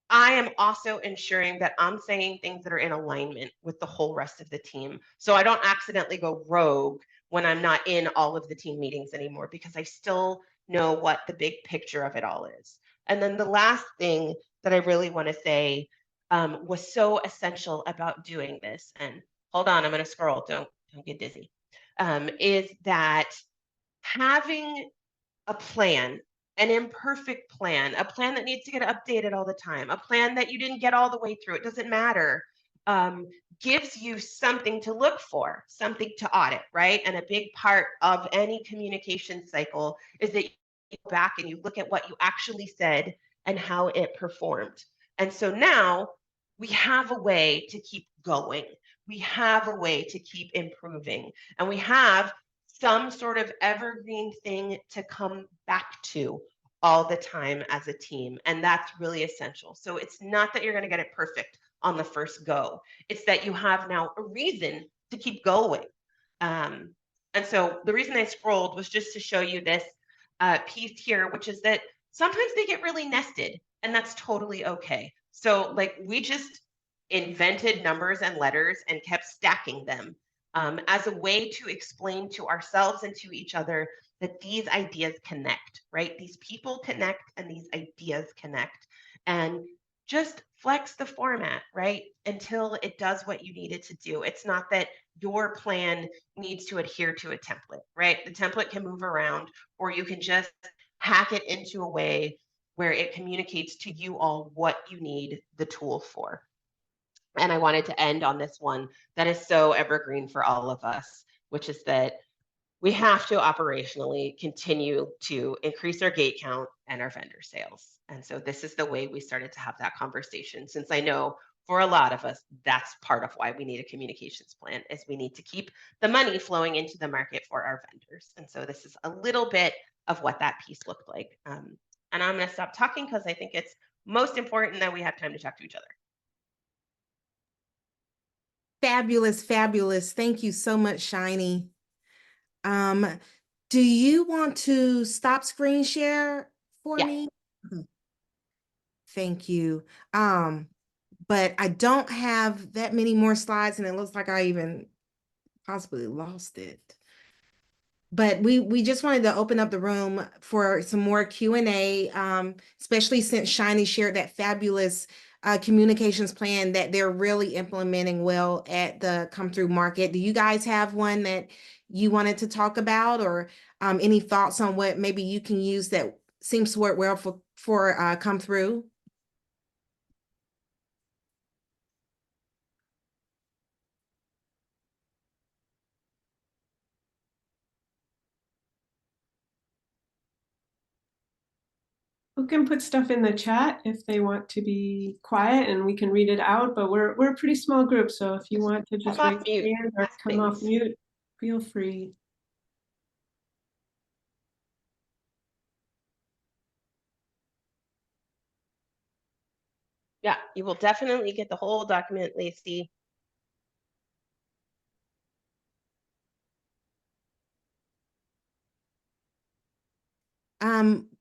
I am also ensuring that I'm saying things that are in alignment with the whole rest of the team. So I don't accidentally go rogue when I'm not in all of the team meetings anymore, because I still know what the big picture of it all is. And then the last thing that I really want to say was so essential about doing this, and hold on, I'm going to scroll, don't get dizzy, is that having a plan, an imperfect plan, a plan that needs to get updated all the time, a plan that you didn't get all the way through, it doesn't matter, gives you something to look for, something to audit, right? And a big part of any communication cycle is that you go back and you look at what you actually said and how it performed. And so now we have a way to keep going. We have a way to keep improving. And we have some sort of evergreen thing to come back to all the time as a team. And that's really essential. So it's not that you're going to get it perfect on the first go. It's that you have now a reason to keep going. And so the reason I scrolled was just to show you this piece here, which is that sometimes they get really nested, and that's totally okay. So like we just invented numbers and letters and kept stacking them as a way to explain to ourselves and to each other that these ideas connect, right? These people connect and these ideas connect. And just flex the format, right? Until it does what you need it to do. It's not that your plan needs to adhere to a template, right? The template can move around, or you can just hack it into a way where it communicates to you all what you need the tool for. And I wanted to end on this one that is so evergreen for all of us, which is that we have to operationally continue to increase our gate count and our vendor sales. And so this is the way we started to have that conversation, since I know for a lot of us, that's part of why we need a communications plan, is we need to keep the money flowing into the market for our vendors. And so this is a little bit of what that piece looked like. And I'm going to stop talking because I think it's most important that we have time to talk to each other. Fabulous, fabulous. Thank you so much, Shiny. Do you want to stop screen share for me? Thank you. But I don't have that many more slides, and it looks like I even possibly lost it. But we just wanted to open up the room for some more Q&A, especially since Shiny shared that fabulous communications plan that they're really implementing well at the Come Through Market. Do you guys have one that you wanted to talk about, or any thoughts on what maybe you can use that seems to work well for Come Through? Who can put stuff in the chat if they want to be quiet and we can read it out, but we're a pretty small group, so if you want to just raise your hand or come off mute, feel free. Yeah, you will definitely get the whole document, Lacey.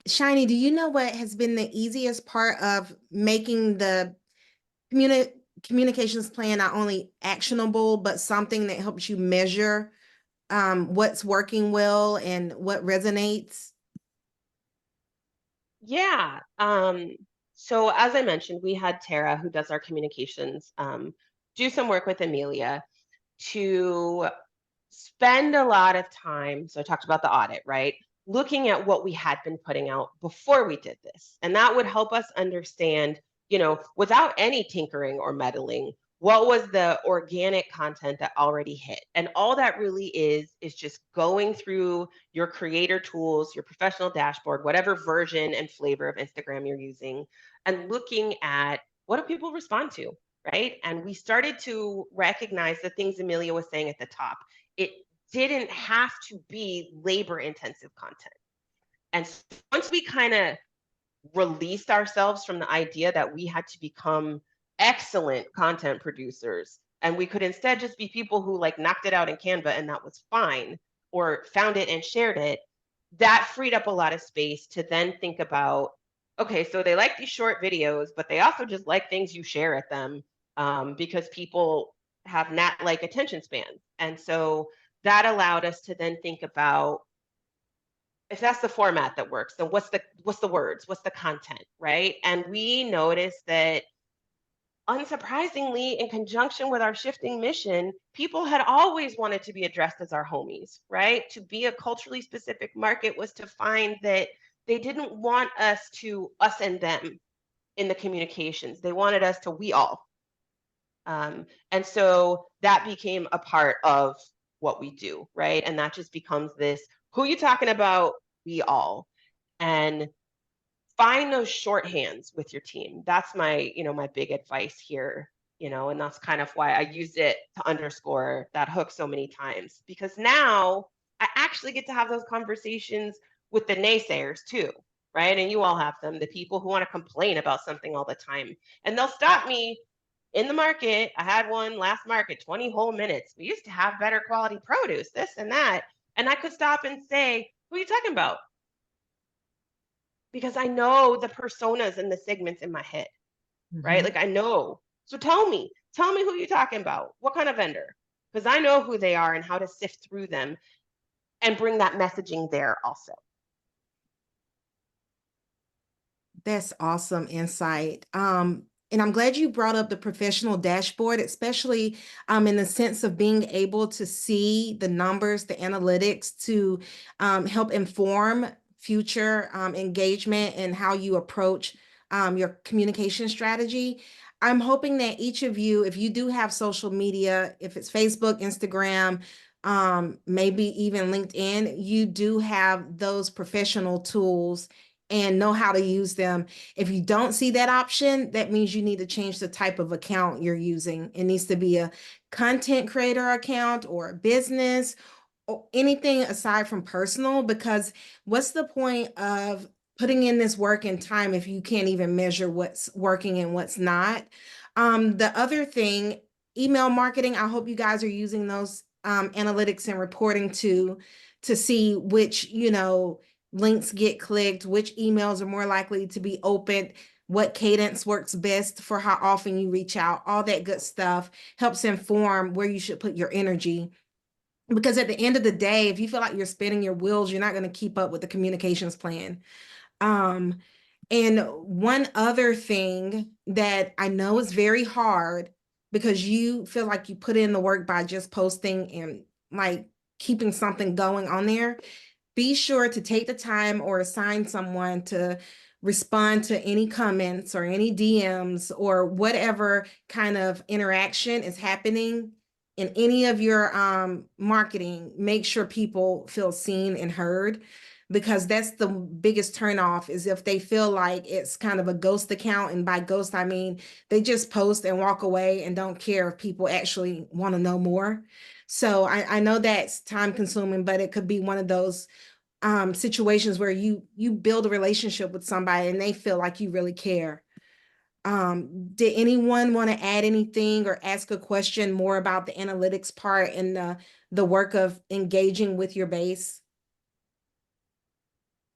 Shiny, do you know what has been the easiest part of making the communications plan not only actionable, but something that helps you measure what's working well and what resonates? Yeah. So as I mentioned, we had Tara, who does our communications, do some work with Amelia to spend a lot of time. So I talked about the audit, right? Looking at what we had been putting out before we did this. And that would help us understand, you know, without any tinkering or meddling, what was the organic content that already hit? And all that really is just going through your creator tools, your professional dashboard, whatever version and flavor of Instagram you're using, and looking at what do people respond to, right? And we started to recognize the things Amelia was saying at the top. It didn't have to be labor intensive content. And once we kind of released ourselves from the idea that we had to become excellent content producers and we could instead just be people who like knocked it out in Canva and that was fine, or found it and shared it, that freed up a lot of space to then think about, okay, so they like these short videos, but they also just like things you share at them, because people have gnat-like attention spans. And so that allowed us to then think about, if that's the format that works, then what's the words, what's the content, right? And we noticed that, unsurprisingly, in conjunction with our shifting mission, people had always wanted to be addressed as our homies, right? To be a culturally specific market was to find that they didn't want us to us and them in the communications. They wanted us to we all. And so that became a part of what we do, right? And that just becomes this, who you talking about? We all. And find those shorthands with your team. That's my, my big advice here, and that's kind of why I used it to underscore that hook so many times, because now I actually get to have those conversations with the naysayers too, right? And you all have them, the people who want to complain about something all the time. And they'll stop me in the market. I had one last market, 20 whole minutes. We used to have better quality produce, this and that. And I could stop and say, who are you talking about? Because I know the personas and the segments in my head, right? Like I know. So tell me who you're talking about. What kind of vendor? Because I know who they are and how to sift through them and bring that messaging there also. That's awesome insight. And I'm glad you brought up the professional dashboard, especially in the sense of being able to see the numbers, the analytics to help inform future engagement and how you approach your communication strategy. I'm hoping that each of you, if you do have social media, if it's Facebook, Instagram, maybe even LinkedIn, you do have those professional tools and know how to use them. If you don't see that option, that means you need to change the type of account you're using. It needs to be a content creator account or a business or anything aside from personal, because what's the point of putting in this work and time if you can't even measure what's working and what's not? The other thing, email marketing, I hope you guys are using those analytics and reporting to see which, links get clicked, which emails are more likely to be opened, what cadence works best for how often you reach out. All that good stuff helps inform where you should put your energy. Because at the end of the day, if you feel like you're spinning your wheels, you're not going to keep up with the communications plan. And one other thing that I know is very hard, because you feel like you put in the work by just posting and like keeping something going on there, be sure to take the time or assign someone to respond to any comments or any DMs or whatever kind of interaction is happening in any of your marketing. Make sure people feel seen and heard, because that's the biggest turnoff, is if they feel like it's kind of a ghost account. And by ghost, I mean they just post and walk away and don't care if people actually want to know more. So I know that's time consuming, but it could be one of those situations where you build a relationship with somebody and they feel like you really care. Did anyone want to add anything or ask a question more about the analytics part and the work of engaging with your base?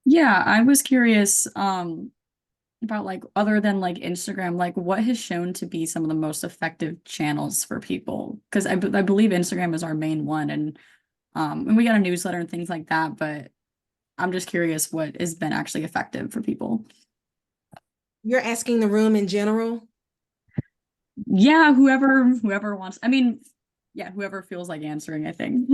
Yeah, I was curious about, like, other than like Instagram, like what has shown to be some of the most effective channels for people? Because I believe Instagram is our main one, and we got a newsletter and things like that, but I'm just curious what has been actually effective for people. You're asking the room in general? Yeah, whoever wants. I mean, yeah, whoever feels like answering, I think.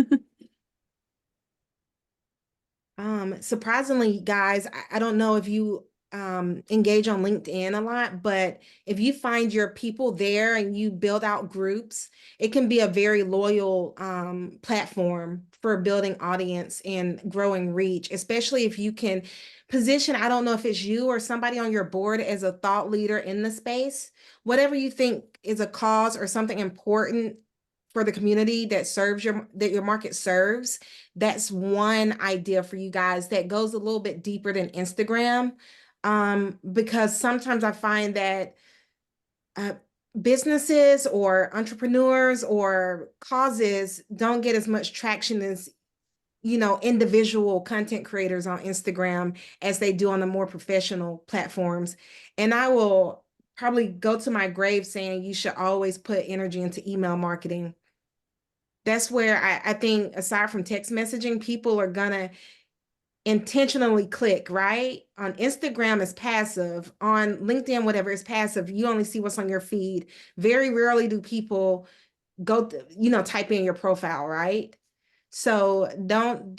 Surprisingly, guys, I don't know if you engage on LinkedIn a lot, but if you find your people there and you build out groups, it can be a very loyal platform for building audience and growing reach, especially if you can position, I don't know if it's you or somebody on your board as a thought leader in the space, whatever you think is a cause or something important for the community that serves that your market serves. That's one idea for you guys that goes a little bit deeper than Instagram. Because sometimes I find that businesses or entrepreneurs or causes don't get as much traction as, you know, individual content creators on Instagram as they do on the more professional platforms. And I will probably go to my grave saying you should always put energy into email marketing. That's where I think, aside from text messaging, people are gonna intentionally click, right? On Instagram is passive, on LinkedIn, whatever is passive. You only see what's on your feed. Very rarely do people go, you know, type in your profile, right? So don't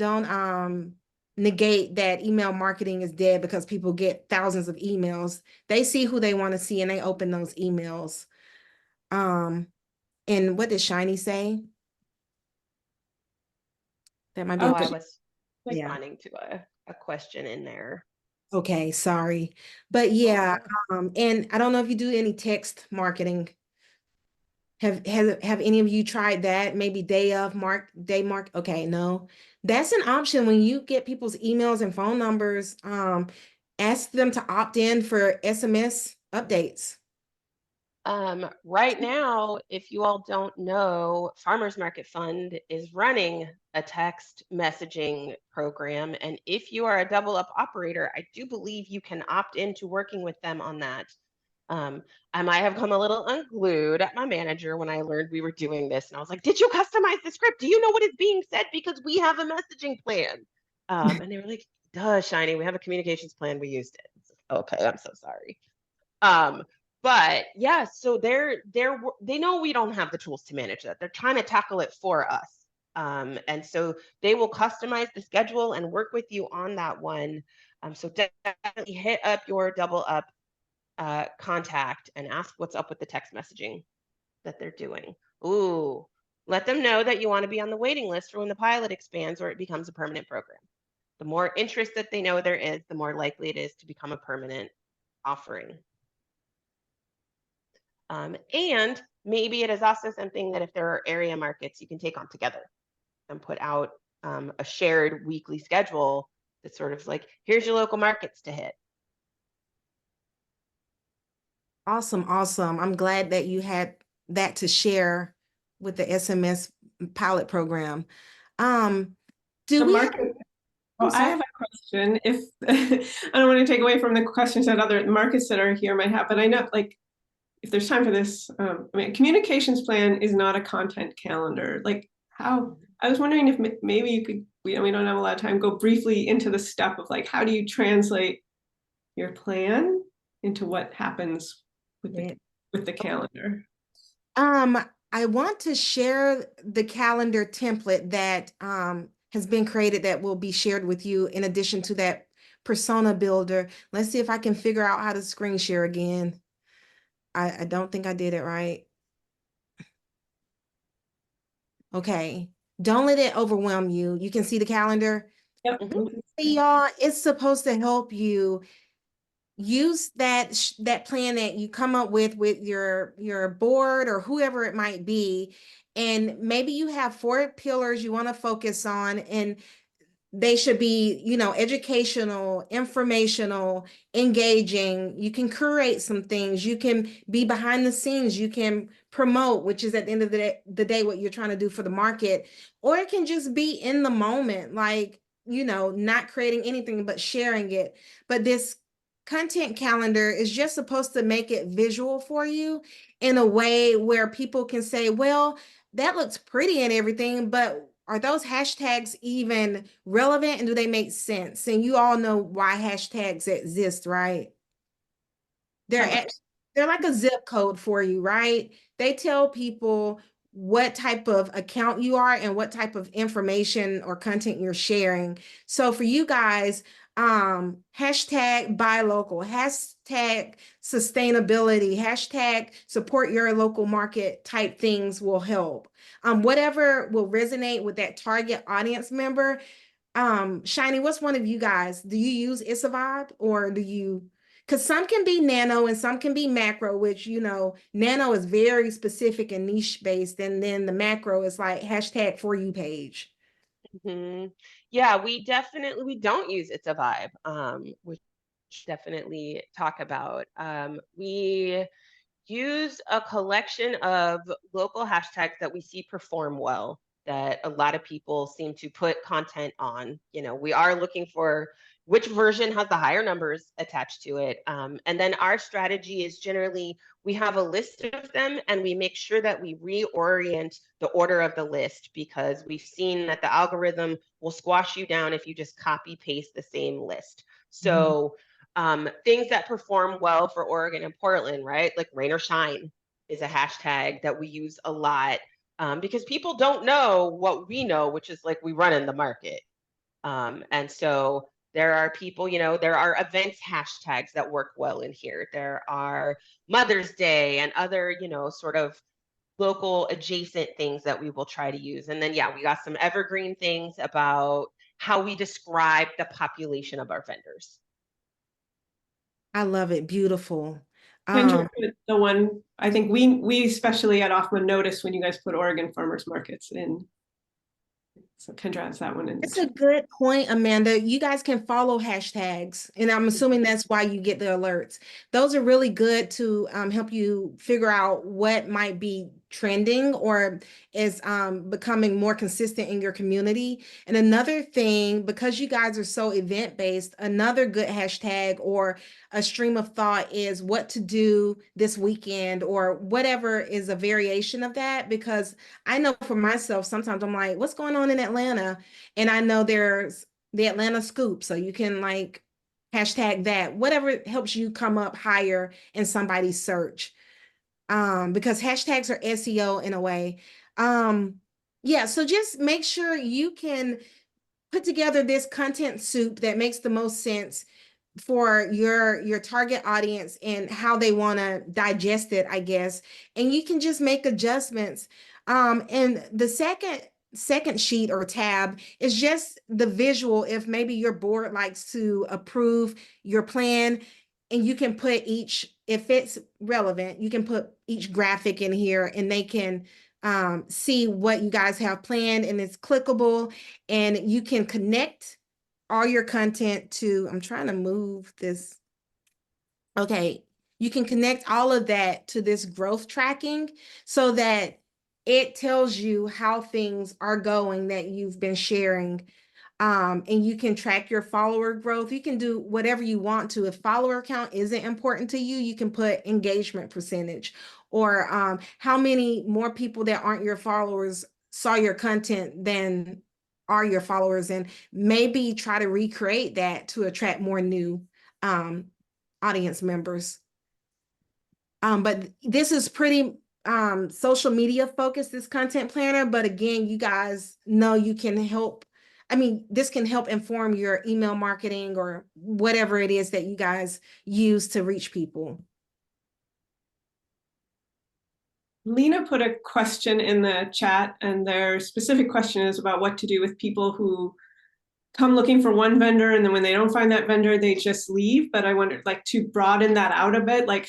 negate that email marketing is dead because people get thousands of emails. They see who they want to see and they open those emails. And what did Shiny say? That might be Oh, a I good, was yeah. responding to a question in there. Okay, sorry. But yeah, and I don't know if you do any text marketing. Have any of you tried that? Maybe day mark. Okay, no. That's an option when you get people's emails and phone numbers. Ask them to opt in for SMS updates. Right now, if you all don't know, Farmers Market Fund is running a text messaging program. And if you are a double up operator, I do believe you can opt into working with them on that. I might have come a little unglued at my manager when I learned we were doing this. And I was like, did you customize the script? Do you know what is being said? Because we have a messaging plan. And they were like, duh, Shiny, we have a communications plan. We used it. Okay, I'm so sorry. But yeah, so they know we don't have the tools to manage that. They're trying to tackle it for us. And so they will customize the schedule and work with you on that one. So definitely hit up your double up contact and ask what's up with the text messaging that they're doing. Ooh, let them know that you want to be on the waiting list for when the pilot expands or it becomes a permanent program. The more interest that they know there is, the more likely it is to become a permanent offering. And maybe it is also something that if there are area markets, you can take on together and put out a shared weekly schedule that's sort of like, here's your local markets to hit. Awesome, awesome. I'm glad that you had that to share with the SMS pilot program. Do The we market- have, Well, I have a question. If I don't want to take away from the questions that other markets that are here might have, but I know, like, if there's time for this, I mean, a communications plan is not a content calendar. Like, how, I was wondering if maybe you could, we don't have a lot of time, go briefly into the step of like, how do you translate your plan into what happens with the calendar? I want to share the calendar template that has been created that will be shared with you in addition to that persona builder. Let's see if I can figure out how to screen share again. I don't think I did it right. Okay, don't let it overwhelm you. You can see the calendar. Yep. Hey, y'all, it's supposed to help you use that plan that you come up with your board or whoever it might be, and maybe you have 4 pillars you want to focus on, and they should be, you know, educational, informational, engaging. You can curate some things. You can be behind the scenes. You can promote, which is at the end of the day what you're trying to do for the market. Or it can just be in the moment, like, you know, not creating anything but sharing it. But this content calendar is just supposed to make it visual for you in a way where people can say, well, that looks pretty and everything, but are those hashtags even relevant and do they make sense? And you all know why hashtags exist, right? They're like a zip code for you, right? They tell people what type of account you are and what type of information or content you're sharing. So for you guys, hashtag buy local, hashtag sustainability, hashtag support your local market type things will help. Whatever will resonate with that target audience member. Shiny, what's one of you guys? Do you use It's a Vibe, or do you, because some can be nano and some can be macro, which, you know, nano is very specific and niche based, and then the macro is like hashtag for you page. Yeah, we don't use It's a Vibe, which definitely talk about. We use a collection of local hashtags that we see perform well, that a lot of people seem to put content on. You know, we are looking for which version has the higher numbers attached to it. And then our strategy is generally we have a list of them and we make sure that we reorient the order of the list, because we've seen that the algorithm will squash you down if you just copy paste the same list. So things that perform well for Oregon and Portland, right? Like rain or shine is a hashtag that we use a lot, because people don't know what we know, which is like we run in the market. And so there are people, you know, there are events hashtags that work well in here. There are Mother's Day and other, you know, sort of local adjacent things that we will try to use. And then, yeah, we got some evergreen things about how we describe the population of our vendors. I love it. Beautiful. Kendra put the one, I think we especially at Offman noticed when you guys put Oregon farmers markets in. So Kendra has that one in. It's a good point, Amanda. You guys can follow hashtags, and I'm assuming that's why you get the alerts. Those are really good to help you figure out what might be trending or is becoming more consistent in your community. And another thing, because you guys are so event-based, another good hashtag or a stream of thought is what to do this weekend or whatever is a variation of that. Because I know for myself, sometimes I'm like, what's going on in Atlanta? And I know there's the Atlanta Scoop, so you can like hashtag that, whatever helps you come up higher in somebody's search. Because hashtags are SEO in a way. Yeah, so just make sure you can put together this content soup that makes the most sense for your target audience and how they want to digest it, I guess. And you can just make adjustments. And the second sheet or tab is just the visual. If maybe your board likes to approve your plan, and you can put each, if it's relevant, you can put each graphic in here and they can see what you guys have planned, and it's clickable, and you can connect all your content to, I'm trying to move this. Okay, you can connect all of that to this growth tracking so that it tells you how things are going that you've been sharing. And you can track your follower growth. You can do whatever you want to. If follower count isn't important to you, you can put engagement percentage, or how many more people that aren't your followers saw your content than are your followers, and maybe try to recreate that to attract more new audience members. But this is pretty social media focused, this content planner. But again, you guys know you can help. I mean, this can help inform your email marketing or whatever it is that you guys use to reach people. Lena put a question in the chat, and their specific question is about what to do with people who come looking for one vendor, and then when they don't find that vendor, they just leave. But I wondered, like, to broaden that out a bit, like,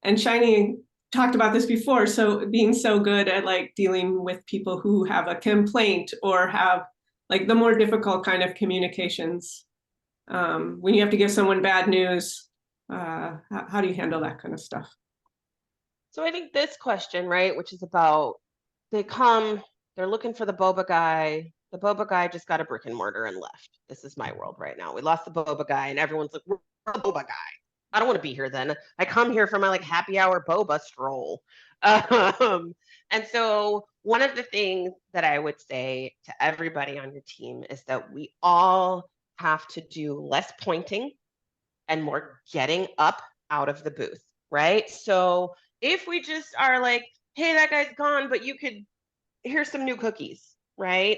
and Shiny talked about this before, so being so good at like dealing with people who have a complaint or have like the more difficult kind of communications. When you have to give someone bad news, how do you handle that kind of stuff? So I think this question, right, which is about, they're looking for the boba guy. The boba guy just got a brick and mortar and left. This is my world right now. We lost the boba guy and everyone's like, we're the boba guy. I don't want to be here then. I come here for my like happy hour boba stroll. And so one of the things that I would say to everybody on your team is that we all have to do less pointing and more getting up out of the booth, right? So if we just are like, hey, that guy's gone, but here's some new cookies, right?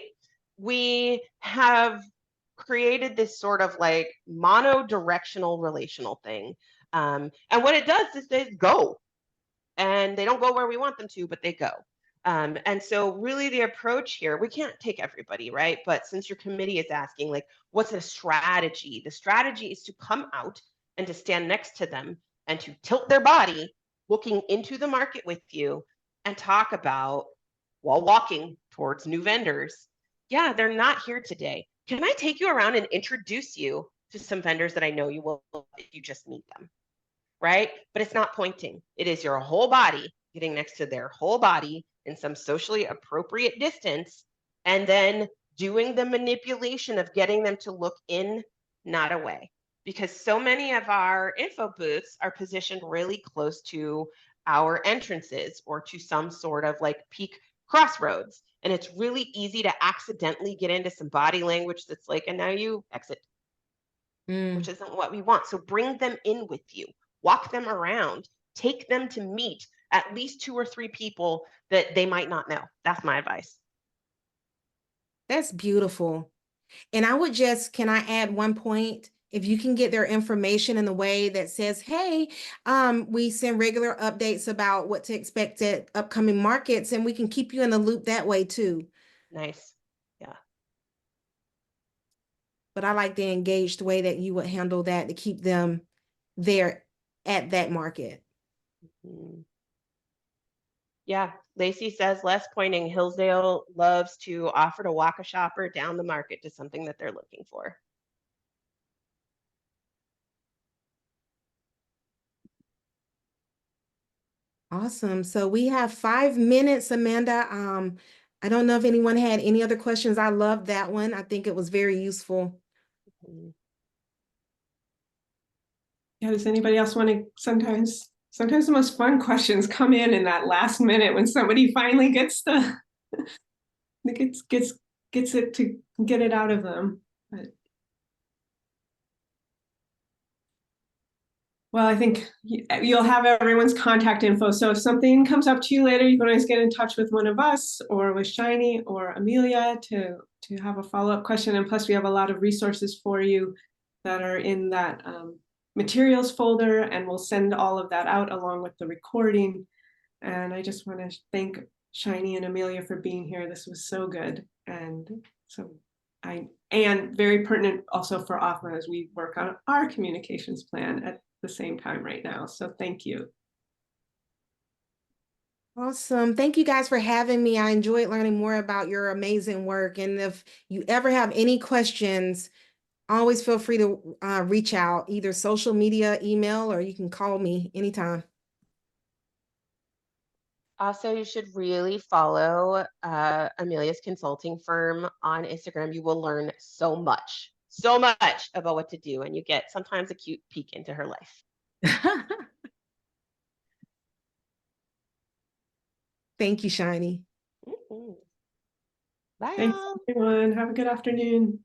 We have created this sort of like mono-directional relational thing. And what it does is they go, and they don't go where we want them to, but they go. And so really the approach here, we can't take everybody, right? But since your committee is asking, like, what's a strategy? The strategy is to come out and to stand next to them and to tilt their body, looking into the market with you, and talk about, while walking towards new vendors, yeah, they're not here today. Can I take you around and introduce you to some vendors that I know you will if you just meet them? Right? But it's not pointing. It is your whole body getting next to their whole body in some socially appropriate distance, and then doing the manipulation of getting them to look in, not away. Because so many of our info booths are positioned really close to our entrances or to some sort of like peak crossroads. And it's really easy to accidentally get into some body language that's like, and now you exit, which isn't what we want. So bring them in with you, walk them around, take them to meet at least 2 or 3 people that they might not know. That's my advice. That's beautiful. And I would just, can I add one point? If you can get their information in the way that says, hey, we send regular updates about what to expect at upcoming markets, and we can keep you in the loop that way too. Nice. Yeah. But I like the engaged way that you would handle that to keep them there at that market. Mm. Yeah. Lacey says less pointing. Hillsdale loves to offer to walk a shopper down the market to something that they're looking for. Awesome. So we have 5 minutes, Amanda. I don't know if anyone had any other questions. I loved that one. I think it was very useful. Mm. Yeah, does anybody else want to, sometimes the most fun questions come in that last minute when somebody finally gets the gets it to get it out of them. But, well, I think you'll have everyone's contact info. So if something comes up to you later, you can always get in touch with one of us or with Shiny or Amelia to have a follow-up question. And plus we have a lot of resources for you that are in that materials folder, and we'll send all of that out along with the recording. And I just want to thank Shiny and Amelia for being here. This was so good. And so and very pertinent also for OFMA as we work on our communications plan at the same time right now. So thank you. Awesome. Thank you guys for having me. I enjoyed learning more about your amazing work. And if you ever have any questions, always feel free to reach out, either social media, email, or you can call me anytime. Also, you should really follow Amelia's consulting firm on Instagram. You will learn so much about what to do, and you get sometimes a cute peek into her life. Thank you, Shiny. Mm-hmm. Bye, Thanks, y'all. everyone. Have a good afternoon.